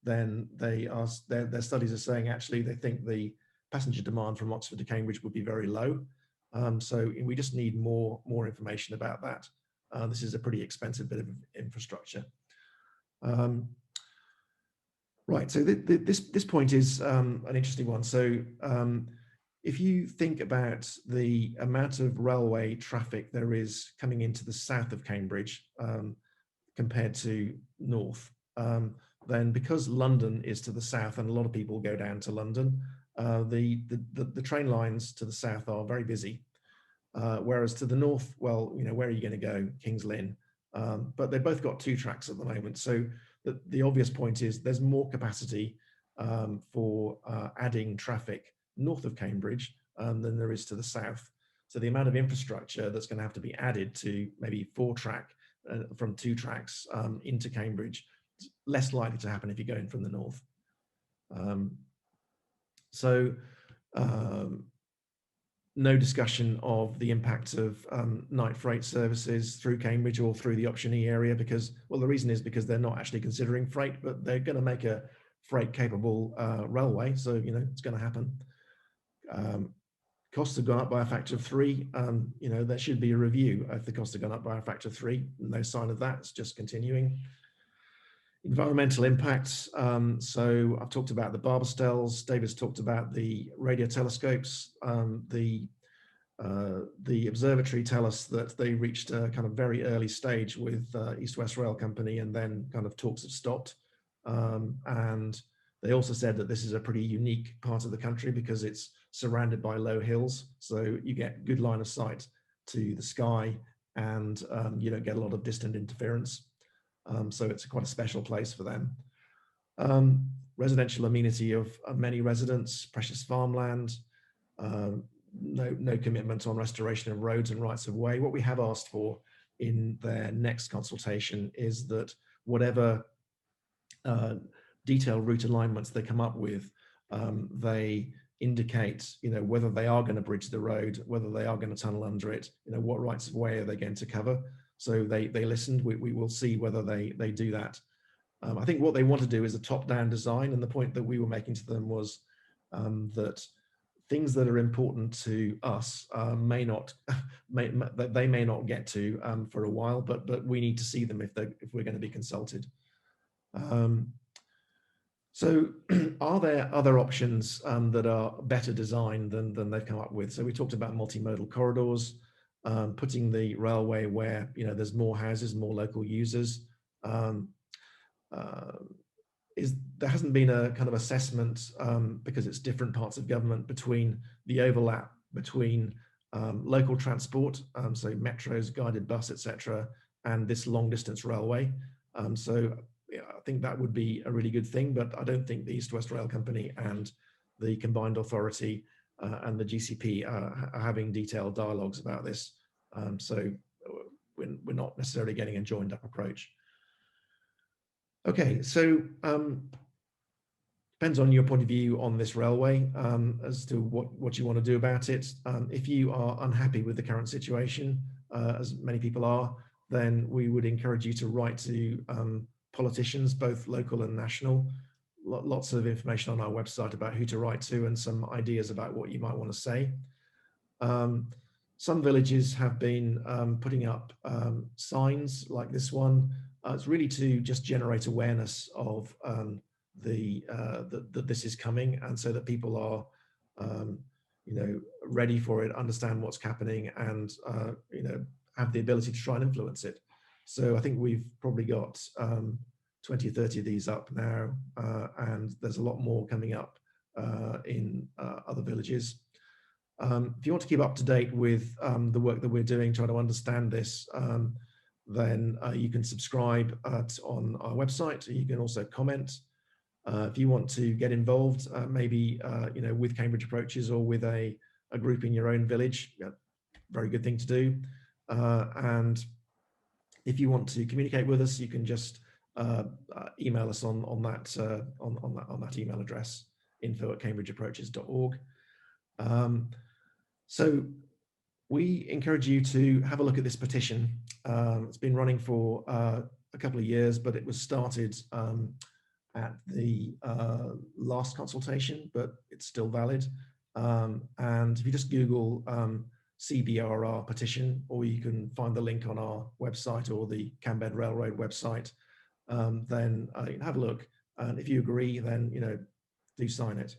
then their studies are saying actually they think the passenger demand from Oxford to Cambridge would be very low. So we just need more information about that. This is a pretty expensive bit of infrastructure. Right, so this point is an interesting one. So if you think about the amount of railway traffic there is coming into the south of Cambridge, compared to north, then because London is to the south and a lot of people go down to London, the train lines to the south are very busy. Whereas to the north, well, where are you going to go? King's Lynn. But they've both got 2 tracks at the moment. So the obvious point is there's more capacity for adding traffic north of Cambridge than there is to the south. So the amount of infrastructure that's going to have to be added to maybe 4-track from 2 tracks into Cambridge is less likely to happen if you're going from the north. No discussion of the impact of night freight services through Cambridge or through the Option E area because, well, the reason is because they're not actually considering freight, but they're going to make a freight capable railway. So, it's going to happen. Costs have gone up by a factor of 3. There should be a review if the costs have gone up by a factor of 3. No sign of that. It's just continuing. Environmental impacts. So I've talked about the Barbastels. David's talked about the radio telescopes. The observatory tell us that they reached a kind of very early stage with East West Rail Company, and then kind of talks have stopped. And they also said that this is a pretty unique part of the country because it's surrounded by low hills. So you get good line of sight to the sky, and you don't get a lot of distant interference. So it's quite a special place for them. Residential amenity of many residents, precious farmland, no commitment on restoration of roads and rights of way. What we have asked for in their next consultation is that whatever detailed route alignments they come up with, they indicate, whether they are going to bridge the road, whether they are going to tunnel under it, what rights of way are they going to cover. So they listened. We will see whether they do that. I think what they want to do is a top-down design, and the point that we were making to them was that things that are important to us they may not get to for a while, but we need to see them if we're going to be consulted. So are there other options that are better designed than they've come up with? So we talked about multimodal corridors, putting the railway where there's more houses, more local users. There hasn't been a kind of assessment because it's different parts of government between the overlap between local transport, so metros, guided bus, etc., and this long distance railway. So yeah, I think that would be a really good thing, but I don't think the East West Rail Company and the Combined Authority and the GCP are having detailed dialogues about this. So we're not necessarily getting a joined up approach. Okay, so depends on your point of view on this railway as to what you want to do about it. If you are unhappy with the current situation, as many people are, then we would encourage you to write to politicians, both local and national. Lots of information on our website about who to write to and some ideas about what you might want to say. Some villages have been putting up signs like this one. It's really to just generate awareness of that this is coming, and so that people are ready for it, understand what's happening, and have the ability to try and influence it. So I think we've probably got 20 or 30 of these up now, and there's a lot more coming up in other villages. If you want to keep up to date with the work that we're doing, trying to understand this, then you can subscribe on our website. You can also comment. If you want to get involved, maybe with Cambridge Approaches or with a group in your own village, very good thing to do. And if you want to communicate with us, you can just email us on that email address, info@cambridgeapproaches.org. So we encourage you to have a look at this petition. It's been running for a couple of years, but it was started at the last consultation, but it's still valid. And if you just Google CBRR petition, or you can find the link on our website or the Cambed Railroad website, then you can have a look. And if you agree, then do sign it.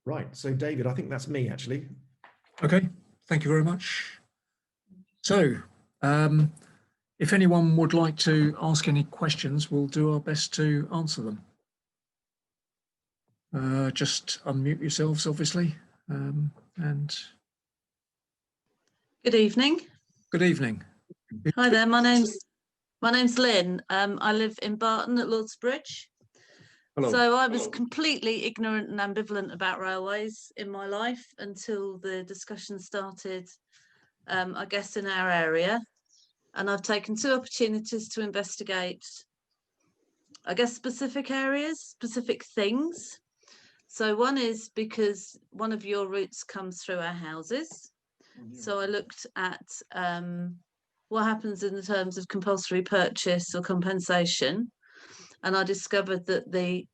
Right, so David, I think that's me actually. Okay, thank you very much. So If anyone would like to ask any questions, we'll do our best to answer them. Just unmute yourselves, obviously. And good evening. Good evening. Hi there. My name's Lynn. I live in Barton at Lordsbridge. Hello. So I was completely ignorant and ambivalent about railways in my life until the discussion started, I guess, in our area. And I've taken 2 opportunities to investigate, I guess, specific areas, specific things. So one is because one of your routes comes through our houses. So I looked at what happens in the terms of compulsory purchase or compensation. And I discovered that the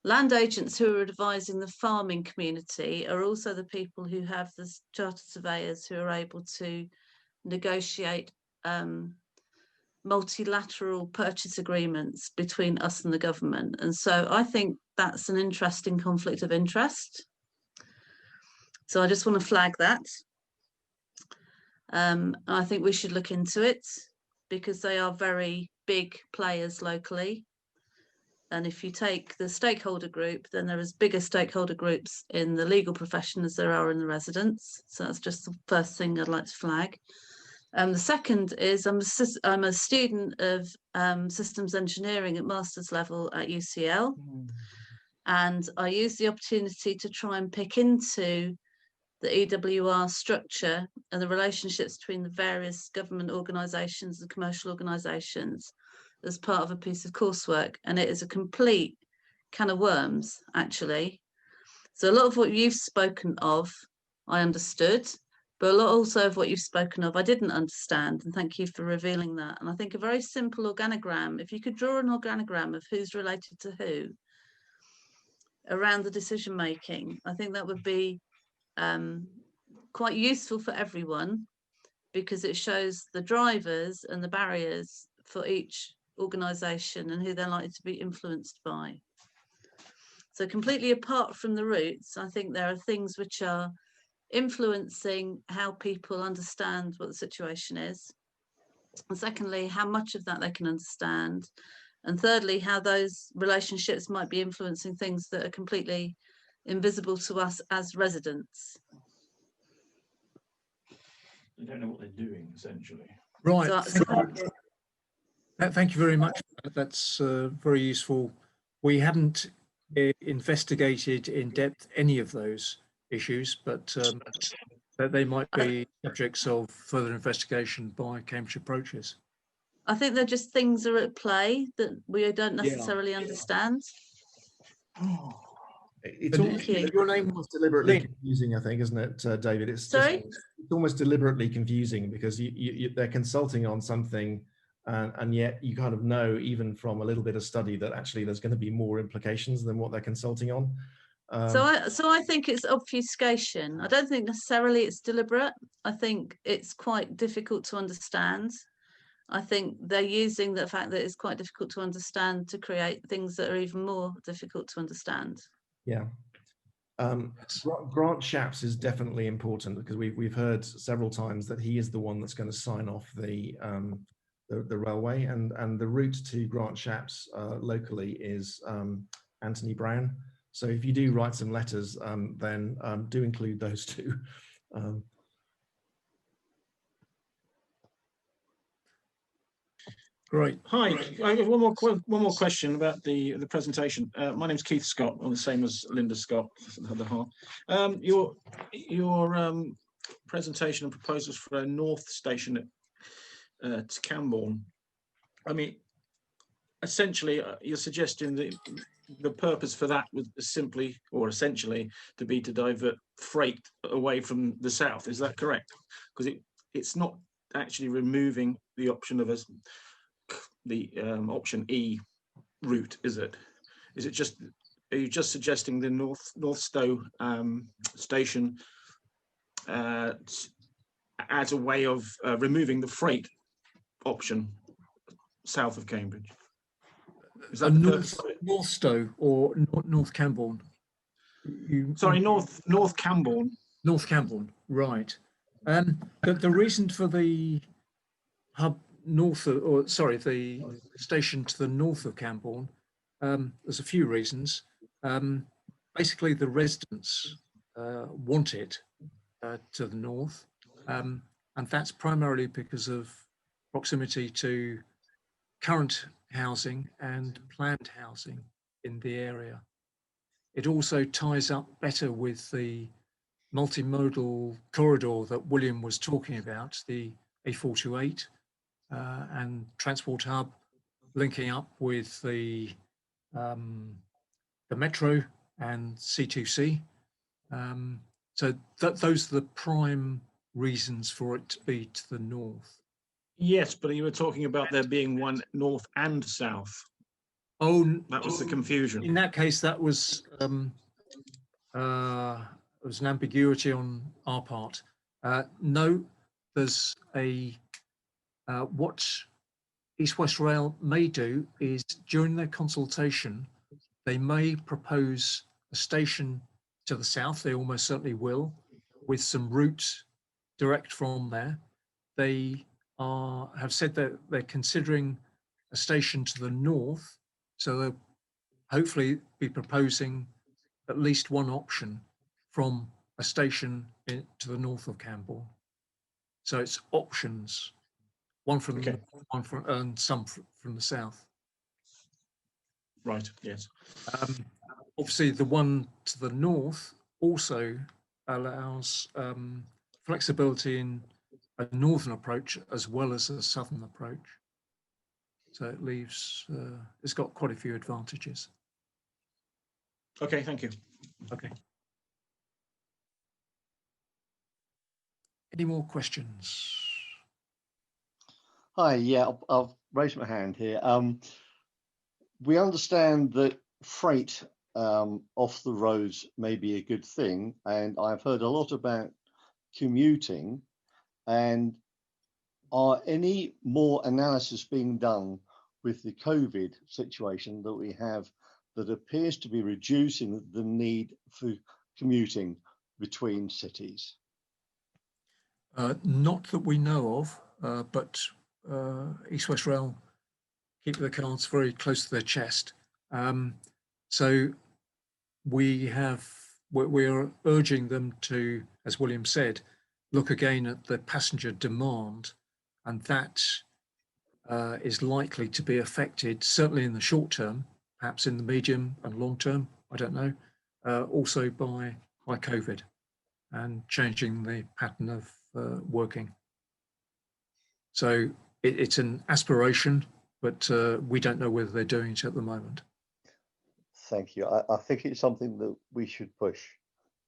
land agents who are advising the farming community are also the people who have the chartered surveyors who are able to negotiate multilateral purchase agreements between us and the government. And so I think that's an interesting conflict of interest. So I just want to flag that. I think we should look into it because they are very big players locally. And if you take the stakeholder group, then there is bigger stakeholder groups in the legal profession as there are in the residents. So that's just the first thing I'd like to flag. The second is I'm a student of systems engineering at master's level at UCL. And I use the opportunity to try and pick into the EWR structure and the relationships between the various government organisations and commercial organisations as part of a piece of coursework. And it is a complete can of worms, actually. So a lot of what you've spoken of, I understood, but a lot also of what you've spoken of, I didn't understand. And thank you for revealing that. And I think a very simple organogram, if you could draw an organogram of who's related to who around the decision making, I think that would be quite useful for everyone because it shows the drivers and the barriers for each organisation and who they're likely to be influenced by. So completely apart from the routes, I think there are things which are influencing how people understand what the situation is. And secondly, how much of that they can understand. And thirdly, how those relationships might be influencing things that are completely invisible to us as residents. They don't know what they're doing, essentially. Right. So, Thank you very much. That's very useful. We hadn't investigated in depth any of those issues, but they might be subjects of further investigation by Cambridge Approaches. I think they're just things are at play that we don't necessarily understand. It's Thank you. your name was deliberately confusing, I think, isn't it, David? It's Sorry? it's almost deliberately confusing because they're consulting on something, and yet you kind of know, even from a little bit of study, that actually there's going to be more implications than what they're consulting on. So I think it's obfuscation. I don't think necessarily it's deliberate. I think it's quite difficult to understand. I think they're using the fact that it's quite difficult to understand to create things that are even more difficult to understand. Yeah. Grant Shapps is definitely important because we've heard several times that he is the one that's going to sign off the railway, and the route to Grant Shapps locally is Anthony Brown. So if you do write some letters, then do include those two. Great. Hi, I have one more question about the presentation. My name's Keith Scott, I'm the same as Linda Scott, the other half. Your presentation and proposals for a north station at Camborne. I mean, essentially, you're suggesting that the purpose for that was simply, or essentially, to divert freight away from the south. Is that correct? Because it's not actually removing the option of the option E route, is it? Is it just? Are you just suggesting the North Stowe station as a way of removing the freight option south of Cambridge? Is that North Stowe or North Camborne? Sorry, North Camborne. North Camborne, right. The reason for the hub the station to the north of Camborne, there's a few reasons. Basically, the residents want it to the north, and that's primarily because of proximity to current housing and planned housing in the area. It also ties up better with the multimodal corridor that William was talking about, the A428 and transport hub linking up with the metro and C2C. So those are the prime reasons for it to be to the north. Yes, but you were talking about there being one north and south. Oh, that was the confusion. In that case, that was an ambiguity on our part. No, there's what East West Rail may do is during their consultation, they may propose a station to the south. They almost certainly will, with some routes direct from there. They have said that they're considering a station to the north, so they'll hopefully be proposing at least one option from a station to the north of Camborne. So it's options, one from the north, one from, and some from the south. Right, yes. Obviously, the one to the north also allows flexibility in a northern approach as well as a southern approach. So it leaves, it's got quite a few advantages. Okay, thank you. Okay. Any more questions? Hi, yeah, I'll raise my hand here. We understand that freight off the roads may be a good thing, and I've heard a lot about commuting. And are any more analysis being done with the COVID situation that we have that appears to be reducing the need for commuting between cities? Not that we know of, but East West Rail keep their cards very close to their chest. So we're urging them to, as William said, look again at the passenger demand, and that is likely to be affected, certainly in the short term, perhaps in the medium and long term, I don't know, also by COVID and changing the pattern of working. So it's an aspiration, but we don't know whether they're doing it at the moment. Thank you. I think it's something that we should push.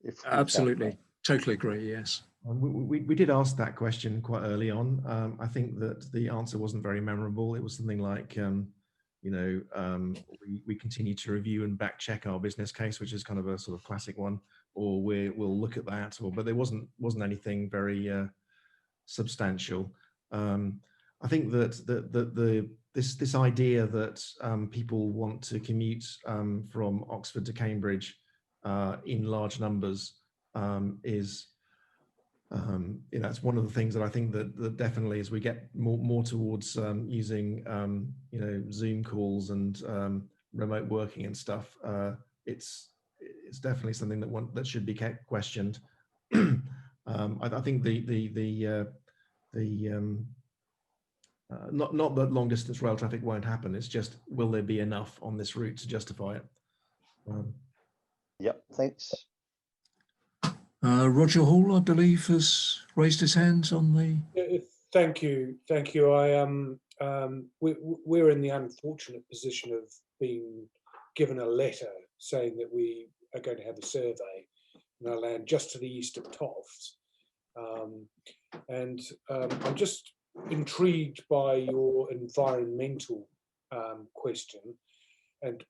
If Absolutely, totally agree, yes. We did ask that question quite early on. I think that the answer wasn't very memorable. It was something like, we continue to review and back check our business case, which is kind of a sort of classic one, or we'll look at that. But there wasn't anything very substantial. I think that this idea that people want to commute from Oxford to Cambridge in large numbers is, it's one of the things that I think that definitely, as we get more towards using Zoom calls and remote working and stuff, it's definitely something that should be questioned. I think not that long distance rail traffic won't happen. It's just, will there be enough on this route to justify it? Yep, thanks. Roger Hall, I believe, has raised his hand on the. Thank you. We're in the unfortunate position of being given a letter saying that we are going to have a survey in our land just to the east of Toft, and I'm just intrigued by your environmental question, and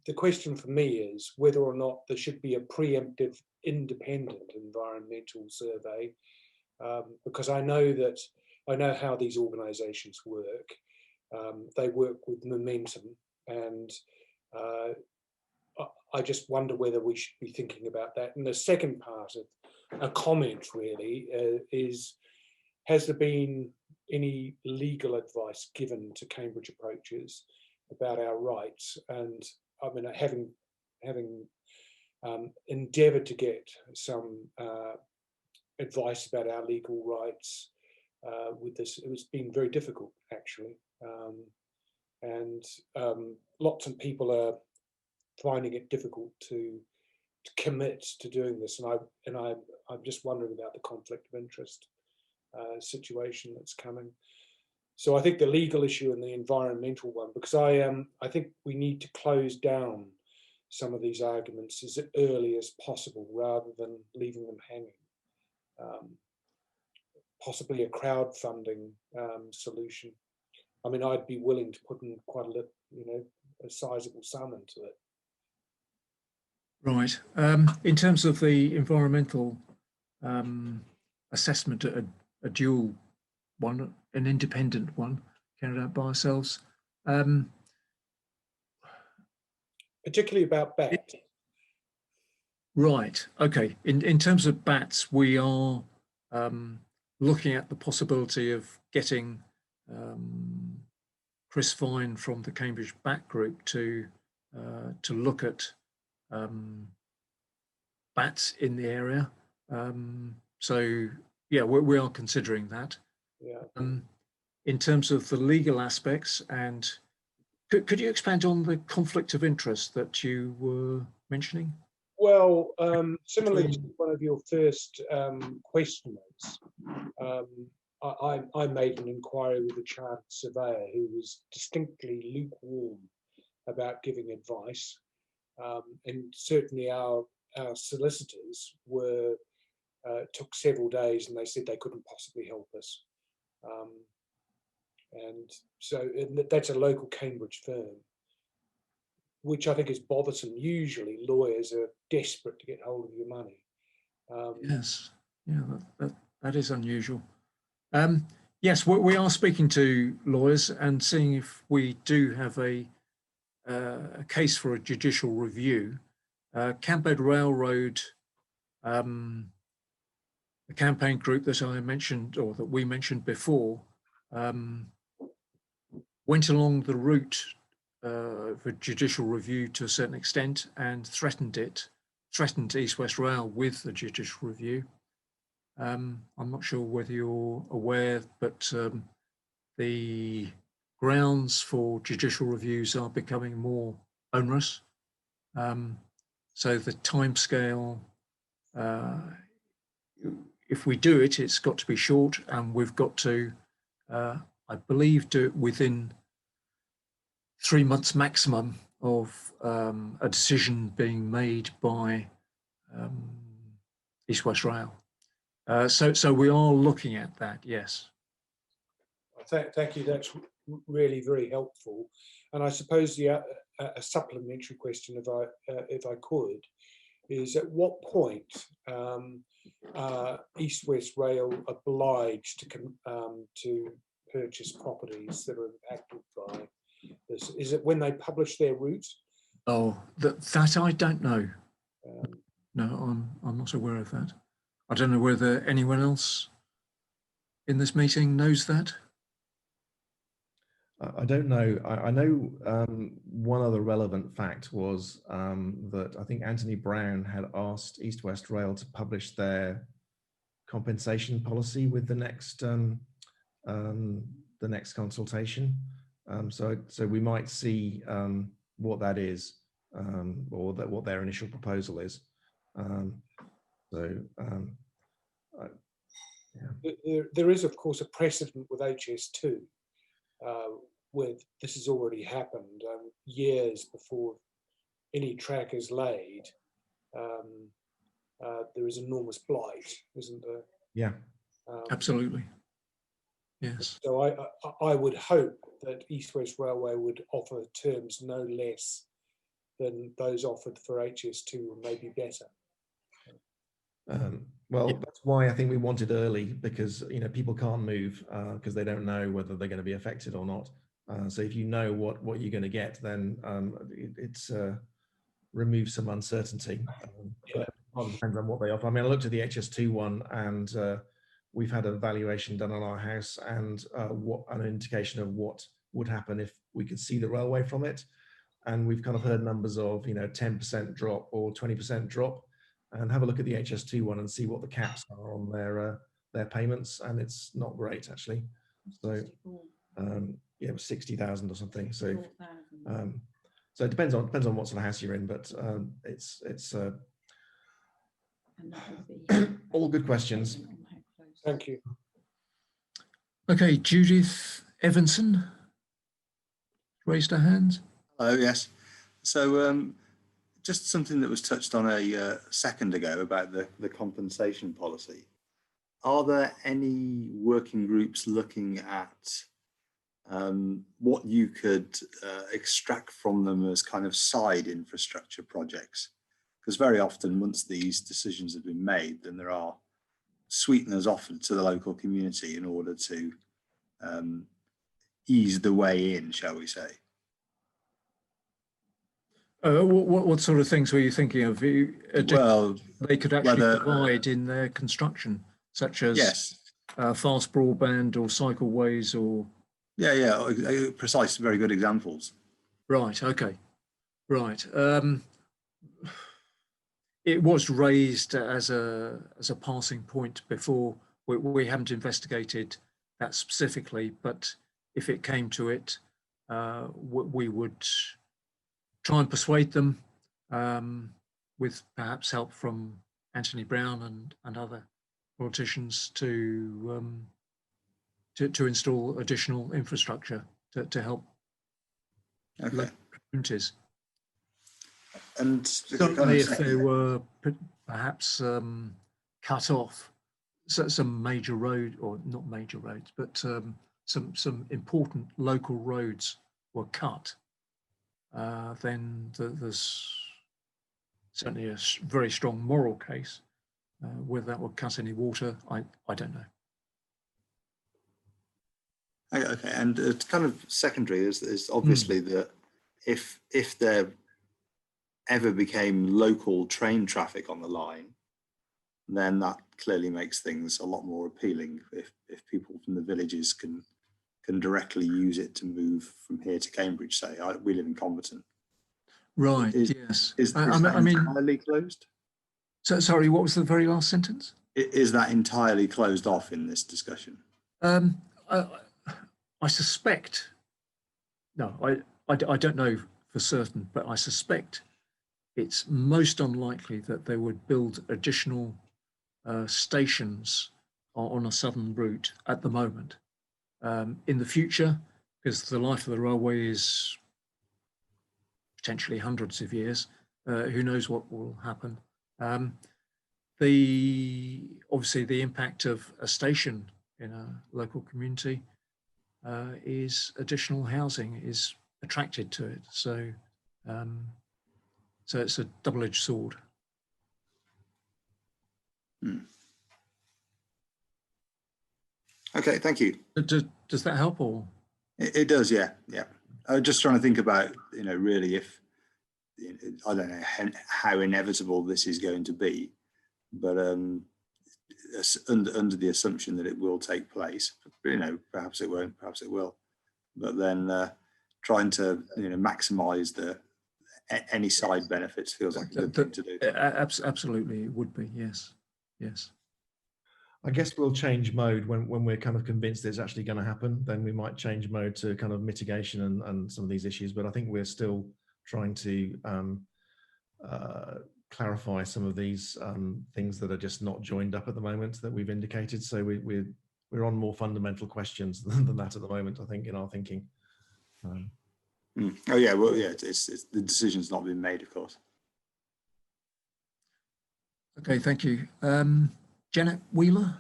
the question for me is whether or not there should be a preemptive independent environmental survey, because I know how these organisations work. They work with momentum, and I just wonder whether we should be thinking about that. And the second part of a comment really is, has there been any legal advice given to Cambridge approaches about our rights. And I mean, having endeavoured to get some advice about our legal rights with this, it's been very difficult, actually. And lots of people are finding it difficult to commit to doing this. And I'm just wondering about the conflict of interest situation that's coming. So I think the legal issue and the environmental one, because I think we need to close down some of these arguments as early as possible rather than leaving them hanging. Possibly a crowdfunding solution. I mean, I'd be willing to put in quite a sizable sum into it. Right. In terms of the environmental assessment, a dual one, an independent one carried out by ourselves. Particularly about bats. Right. Okay. In terms of bats, we are looking at the possibility of getting Chris Vine from the Cambridge Bat Group to look at bats in the area. So yeah, we are considering that. Yeah. In terms of the legal aspects, and could you expand on the conflict of interest that you were mentioning? Well, similarly to one of your first questioners, I made an inquiry with a chartered surveyor who was distinctly lukewarm about giving advice, and certainly our solicitors took several days, and they said they couldn't possibly help us. And so that's a local Cambridge firm, which I think is bothersome. Usually lawyers are desperate to get hold of your money. Yes, yeah, that is unusual. Yes, we are speaking to lawyers and seeing if we do have a case for a judicial review. Campbell Railroad, the campaign group that I mentioned, or that we mentioned before, went along the route for judicial review to a certain extent and threatened East West Rail with the judicial review. I'm not sure whether you're aware, but the grounds for judicial reviews are becoming more onerous. So the timescale, if we do it, it's got to be short, and we've got to, I believe, do it within 3 months maximum of a decision being made by East West Rail. So we are looking at that, yes. Thank you. That's really very helpful. And I suppose a supplementary question, if I could, is at what point East West Rail obliged to purchase properties that are impacted by this? Is it when they publish their route? Oh, that I don't know. No, I'm not aware of that. I don't know whether anyone else in this meeting knows that. I don't know. I know one other relevant fact was that I think Anthony Brown had asked East West Rail to publish their compensation policy with the next consultation. So we might see what that is, or what their initial proposal is. Yeah. There is, of course, a precedent with HS2 where this has already happened years before any track is laid. There is enormous blight, isn't there? Yeah, absolutely. Yes. So I would hope that East West Railway would offer terms no less than those offered for HS2, or maybe better. Well, that's why I think we want it early, because people can't move because they don't know whether they're going to be affected or not. So if you know what you're going to get, then it's removes some uncertainty. But it depends on what they offer. I mean, I looked at the HS2 one, and we've had a valuation done on our house and what an indication of what would happen if we could see the railway from it. And we've kind of heard numbers of, 10% drop or 20% drop, and have a look at the HS2 one and see what the caps are on their payments. And it's not great, actually. So yeah, it was 60,000 or something. So so it depends on what sort of house you're in, but it's all good questions. Thank you. Okay, Judith Evanson raised her hand. Oh, yes. So just something that was touched on a second ago about the compensation policy. Are there any working groups looking at what you could extract from them as kind of side infrastructure projects? Because very often, once these decisions have been made, then there are sweeteners offered to the local community in order to ease the way in, shall we say. What sort of things were you thinking of? Well, they could actually provide in their construction, such as yes, fast broadband or cycleways or... Yeah, precise, very good examples. Right, okay, right. It was raised as a passing point before. We haven't investigated that specifically, but if it came to it, we would try and persuade them with perhaps help from Anthony Brown and other politicians to install additional infrastructure to help communities. And certainly if they were perhaps cut off, so some major road, or not major roads, but some important local roads were cut, then there's certainly a very strong moral case. Whether that would cut any water, I don't know. Okay, and it's kind of secondary is obviously that if there ever became local train traffic on the line, then that clearly makes things a lot more appealing if people from the villages can directly use it to move from here to Cambridge, say. We live in Comberton. Right, yes. Is that entirely closed? So, sorry, what was the very last sentence? Is that entirely closed off in this discussion? I suspect, no, I don't know for certain, but I suspect it's most unlikely that they would build additional stations on a southern route at the moment. In the future, because the life of the railway is potentially hundreds of years, who knows what will happen. Obviously the impact of a station in a local community is additional housing is attracted to it. So it's a double-edged sword. Okay, thank you. Does that help, or? It does, yeah. I was just trying to think about, really if, I don't know how inevitable this is going to be, but under the assumption that it will take place, perhaps it won't, perhaps it will, but then trying to maximise any side benefits feels like a good thing to do. Absolutely, it would be, yes. I guess we'll change mode when we're kind of convinced it's actually going to happen. Then we might change mode to kind of mitigation and some of these issues. But I think we're still trying to clarify some of these things that are just not joined up at the moment that we've indicated. So we're on more fundamental questions than that at the moment, I think, in our thinking. Oh yeah, well, yeah, it's the decision's not been made, of course. Okay, thank you. Janet Wheeler.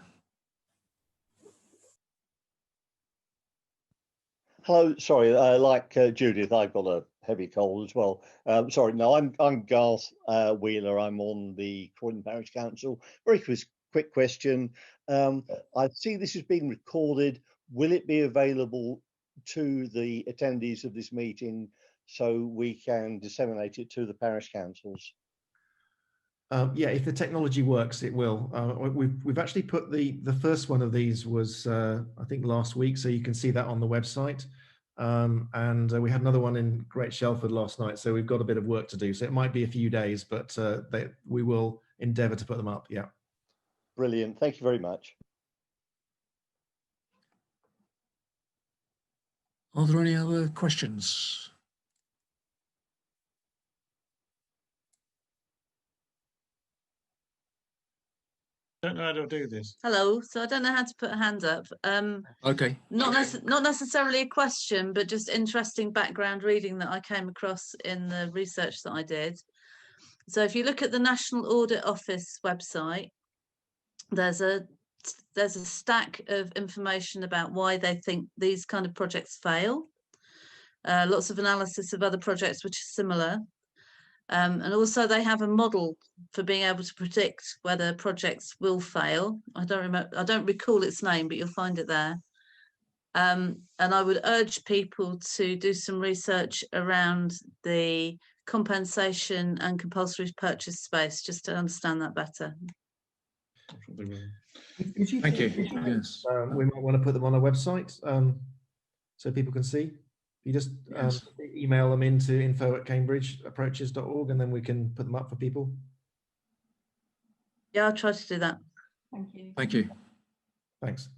Hello, sorry, like Judith, I've got a heavy cold as well. Sorry, no, I'm Garth Wheeler. I'm on the Comberton Parish Council. Very quick question. I see this is being recorded. Will it be available to the attendees of this meeting so we can disseminate it to the parish councils? Yeah, if the technology works, it will. We've actually put the first one of these was I think last week, so you can see that on the website. And we had another one in Great Shelford last night, so we've got a bit of work to do. So it might be a few days, but we will endeavour to put them up. Yeah. Brilliant. Thank you very much. Are there any other questions? Don't know how to do this. Hello. So I don't know how to put a hand up. Okay. Not necessarily a question, but just interesting background reading that I came across in the research that I did. So if you look at the National Audit Office website, there's a stack of information about why they think these kind of projects fail. Lots of analysis of other projects which are similar. And also they have a model for being able to predict whether projects will fail. I don't recall its name, but you'll find it there. And I would urge people to do some research around the compensation and compulsory purchase space, just to understand that better. Thank you. Yes. We might want to put them on our website so people can see. You just Yes. email them into info@cambridgeapproaches.org, and then we can put them up for people. Yeah, I'll try to do that. Thank you. Thank you. Thanks.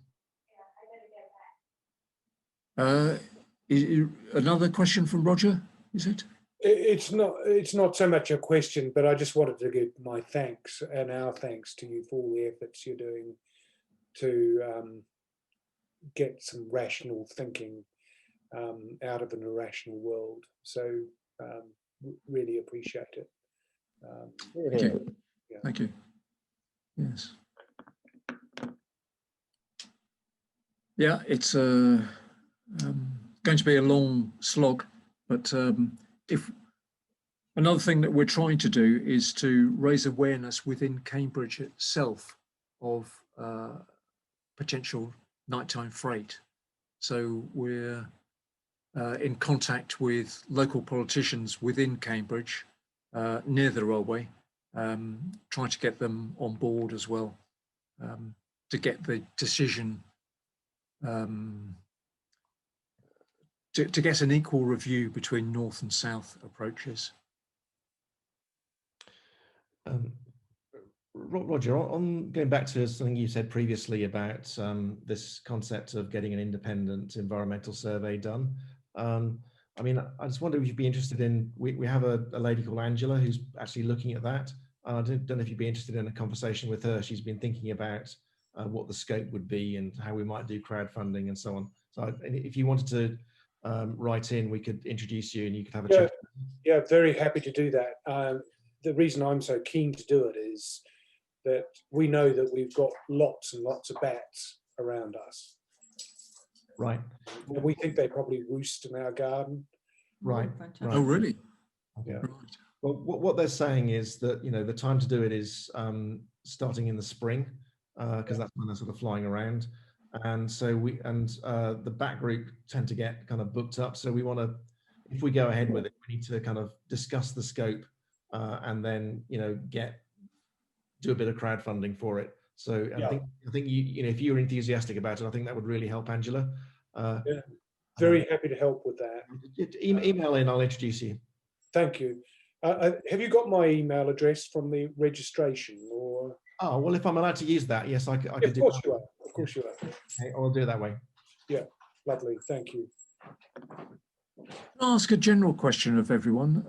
Another question from Roger, is it? It's not so much a question, but I just wanted to give my thanks and our thanks to you for all the efforts you're doing to get some rational thinking out of an irrational world. So really appreciate it. Thank you. Yeah. Thank you. Yes. Yeah, it's going to be a long slog, but if another thing that we're trying to do is to raise awareness within Cambridge itself of potential nighttime freight. So we're in contact with local politicians within Cambridge, near the railway, trying to get them on board as well, to get the decision, to get an equal review between north and south approaches. Roger, on going back to something you said previously about this concept of getting an independent environmental survey done. I mean, I just wonder if you'd be interested in, we have a lady called Angela who's actually looking at that. I don't know if you'd be interested in a conversation with her. She's been thinking about what the scope would be and how we might do crowdfunding and so on. So if you wanted to write in, we could introduce you and you could have a chat. Yeah, very happy to do that. The reason I'm so keen to do it is that we know that we've got lots and lots of bats around us. Right. And we think they probably roost in our garden. Right. Oh, really? Yeah. Right. Well, what they're saying is that, you know, the time to do it is starting in the spring, because that's when they're sort of flying around. And so the back group tend to get kind of booked up. So we want to, if we go ahead with it, we need to kind of discuss the scope and then, you know, do a bit of crowdfunding for it. So I think you know, if you're enthusiastic about it, I think that would really help Angela. Yeah, very happy to help with that. Email in, I'll introduce you. Thank you. Have you got my email address from the registration, or? Oh, well, if I'm allowed to use that, yes, I could do that. Of course you are. Of course you are. Okay, I'll do it that way. Yeah, lovely. Thank you. I'll ask a general question of everyone.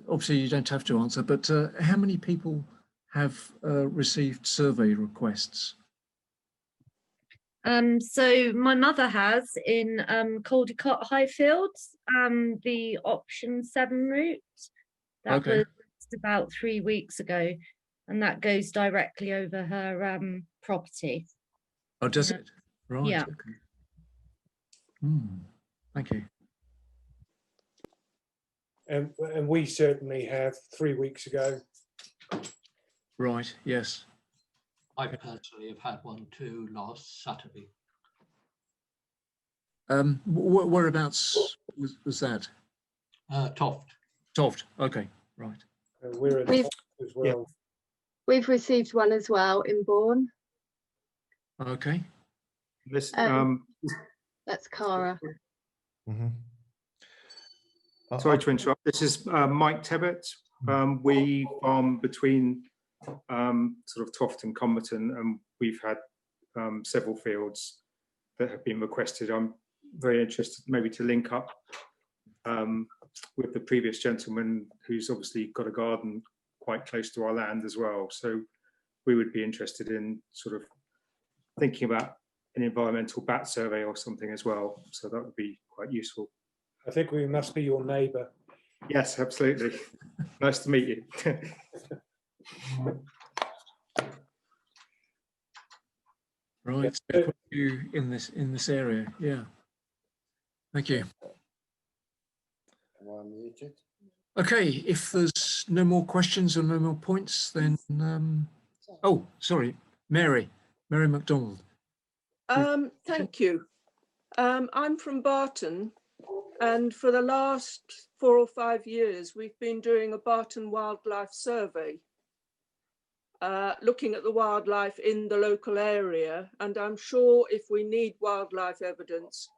Obviously, you don't have to answer, but how many people have received survey requests? So my mother has in Caldecott Highfields, the option 7 route. That was about 3 weeks ago, and that goes directly over her property. Oh, does it? Right. Yeah. Okay. Thank you. And we certainly have 3 weeks ago. Right. Yes. I personally have had one too last Saturday. Whereabouts was that? Toft. Toft. Okay. Right. We're in We've- Toft as well. We've received one as well in Bourne. Okay. This, That's Cara. Mhm. sorry to interrupt. This is Mike Tebbett. We farm between sort of Toft and Comberton, and we've had several fields that have been requested. I'm very interested maybe to link up with the previous gentleman who's obviously got a garden quite close to our land as well. So we would be interested in sort of thinking about an environmental bat survey or something as well. So that would be quite useful. I think we must be your neighbour. Yes, absolutely. Nice to meet you. Right. So quite a few in this area. Yeah. Thank you. Am I muted? Okay. If there's no more questions or no more points, then oh, sorry, Mary MacDonald. Thank you. I'm from Barton, and for the last 4 or 5 years, we've been doing a Barton wildlife survey, looking at the wildlife in the local area. And I'm sure if we need wildlife evidence,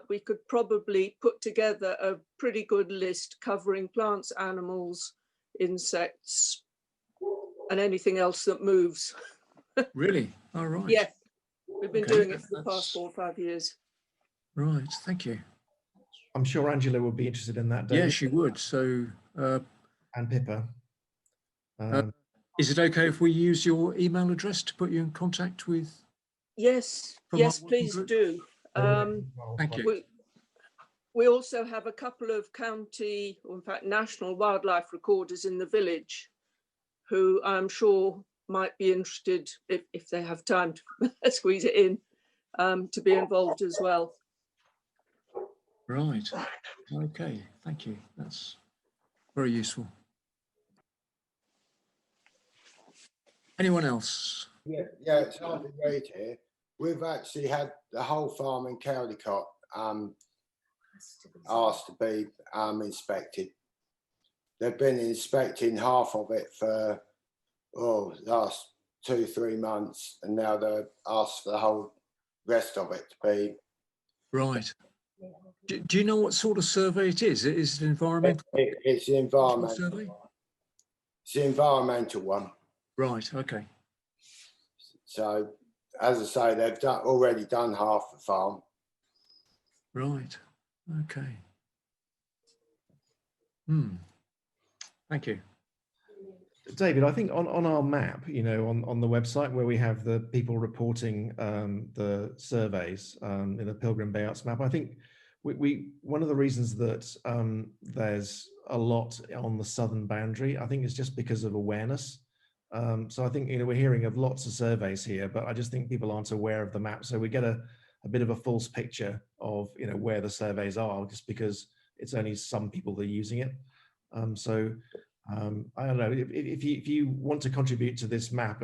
we could probably put together a pretty good list covering plants, animals, insects, and anything else that moves. Really? All right. Yes, we've been Okay, doing it for the that's- past 4 or 5 years. Right. Thank you. I'm sure Angela would be interested in that. Yeah, David, she would. So, and Pippa. is it okay if we use your email address to put you in contact with? Yes, From our yes, working please group? do. Thank you. We also have a couple of county, or in fact national wildlife recorders in the village who I'm sure might be interested, if they have time to squeeze it in, to be involved as well. Right. Okay. Thank you. That's very useful. Anyone else? Yeah, it's Harvey Reid here. We've actually had the whole farm in Caldicott asked to be inspected. They've been inspecting half of it for last 2-3 months, and now they're asked for the whole rest of it to be. Right. Do you know what sort of survey it is? Is it environmental? It's the environmental survey? It's the environmental one. Right. Okay. So, as I say, they've already done half the farm. Right. Okay. Thank you. David, I think on our map, on the website where we have the people reporting the surveys in the Pilgrim Bay Arts map, I think we one of the reasons that there's a lot on the southern boundary, I think it's just because of awareness. So I think we're hearing of lots of surveys here, but I just think people aren't aware of the map. So we get a bit of a false picture of where the surveys are, just because it's only some people that are using it. I don't know, if you want to contribute to this map,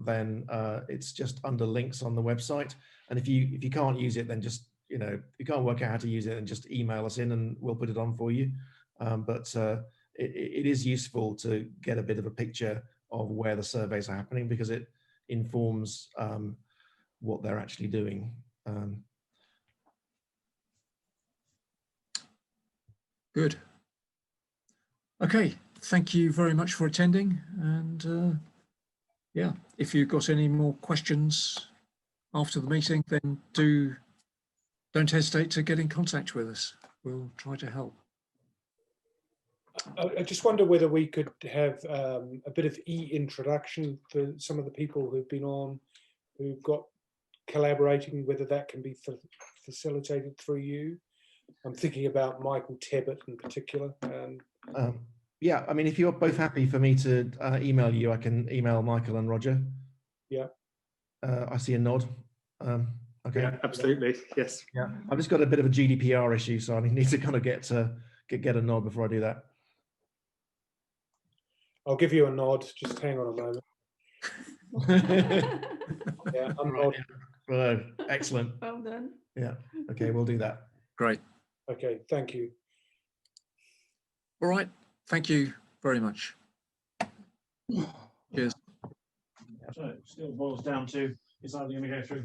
then it's just under links on the website. And if you can't use it, then just if you can't work out how to use it, then just email us in and we'll put it on for you. But it is useful to get a bit of a picture of where the surveys are happening, because it informs what they're actually doing. Good. Okay. Thank you very much for attending. And yeah, if you've got any more questions after the meeting, then don't hesitate to get in contact with us. We'll try to help. I just wonder whether we could have a bit of e-introduction for some of the people who've been on, who've got collaborating, whether that can be facilitated through you. I'm thinking about Michael Tebbett in particular. Yeah, I mean, if you're both happy for me to email you, I can email Michael and Roger. Yeah. I see a nod. Okay. Yeah, absolutely. Yes. Yeah, I've just got a bit of a GDPR issue, so I need to kind of get a nod before I do that. I'll give you a nod. Just hang on a moment. Yeah, I'm nodding. Well, excellent. Well done. Yeah. Okay, we'll do that. Great. Okay, thank you. All right. Thank you very much. Cheers. So it still boils down to, it's either going to go through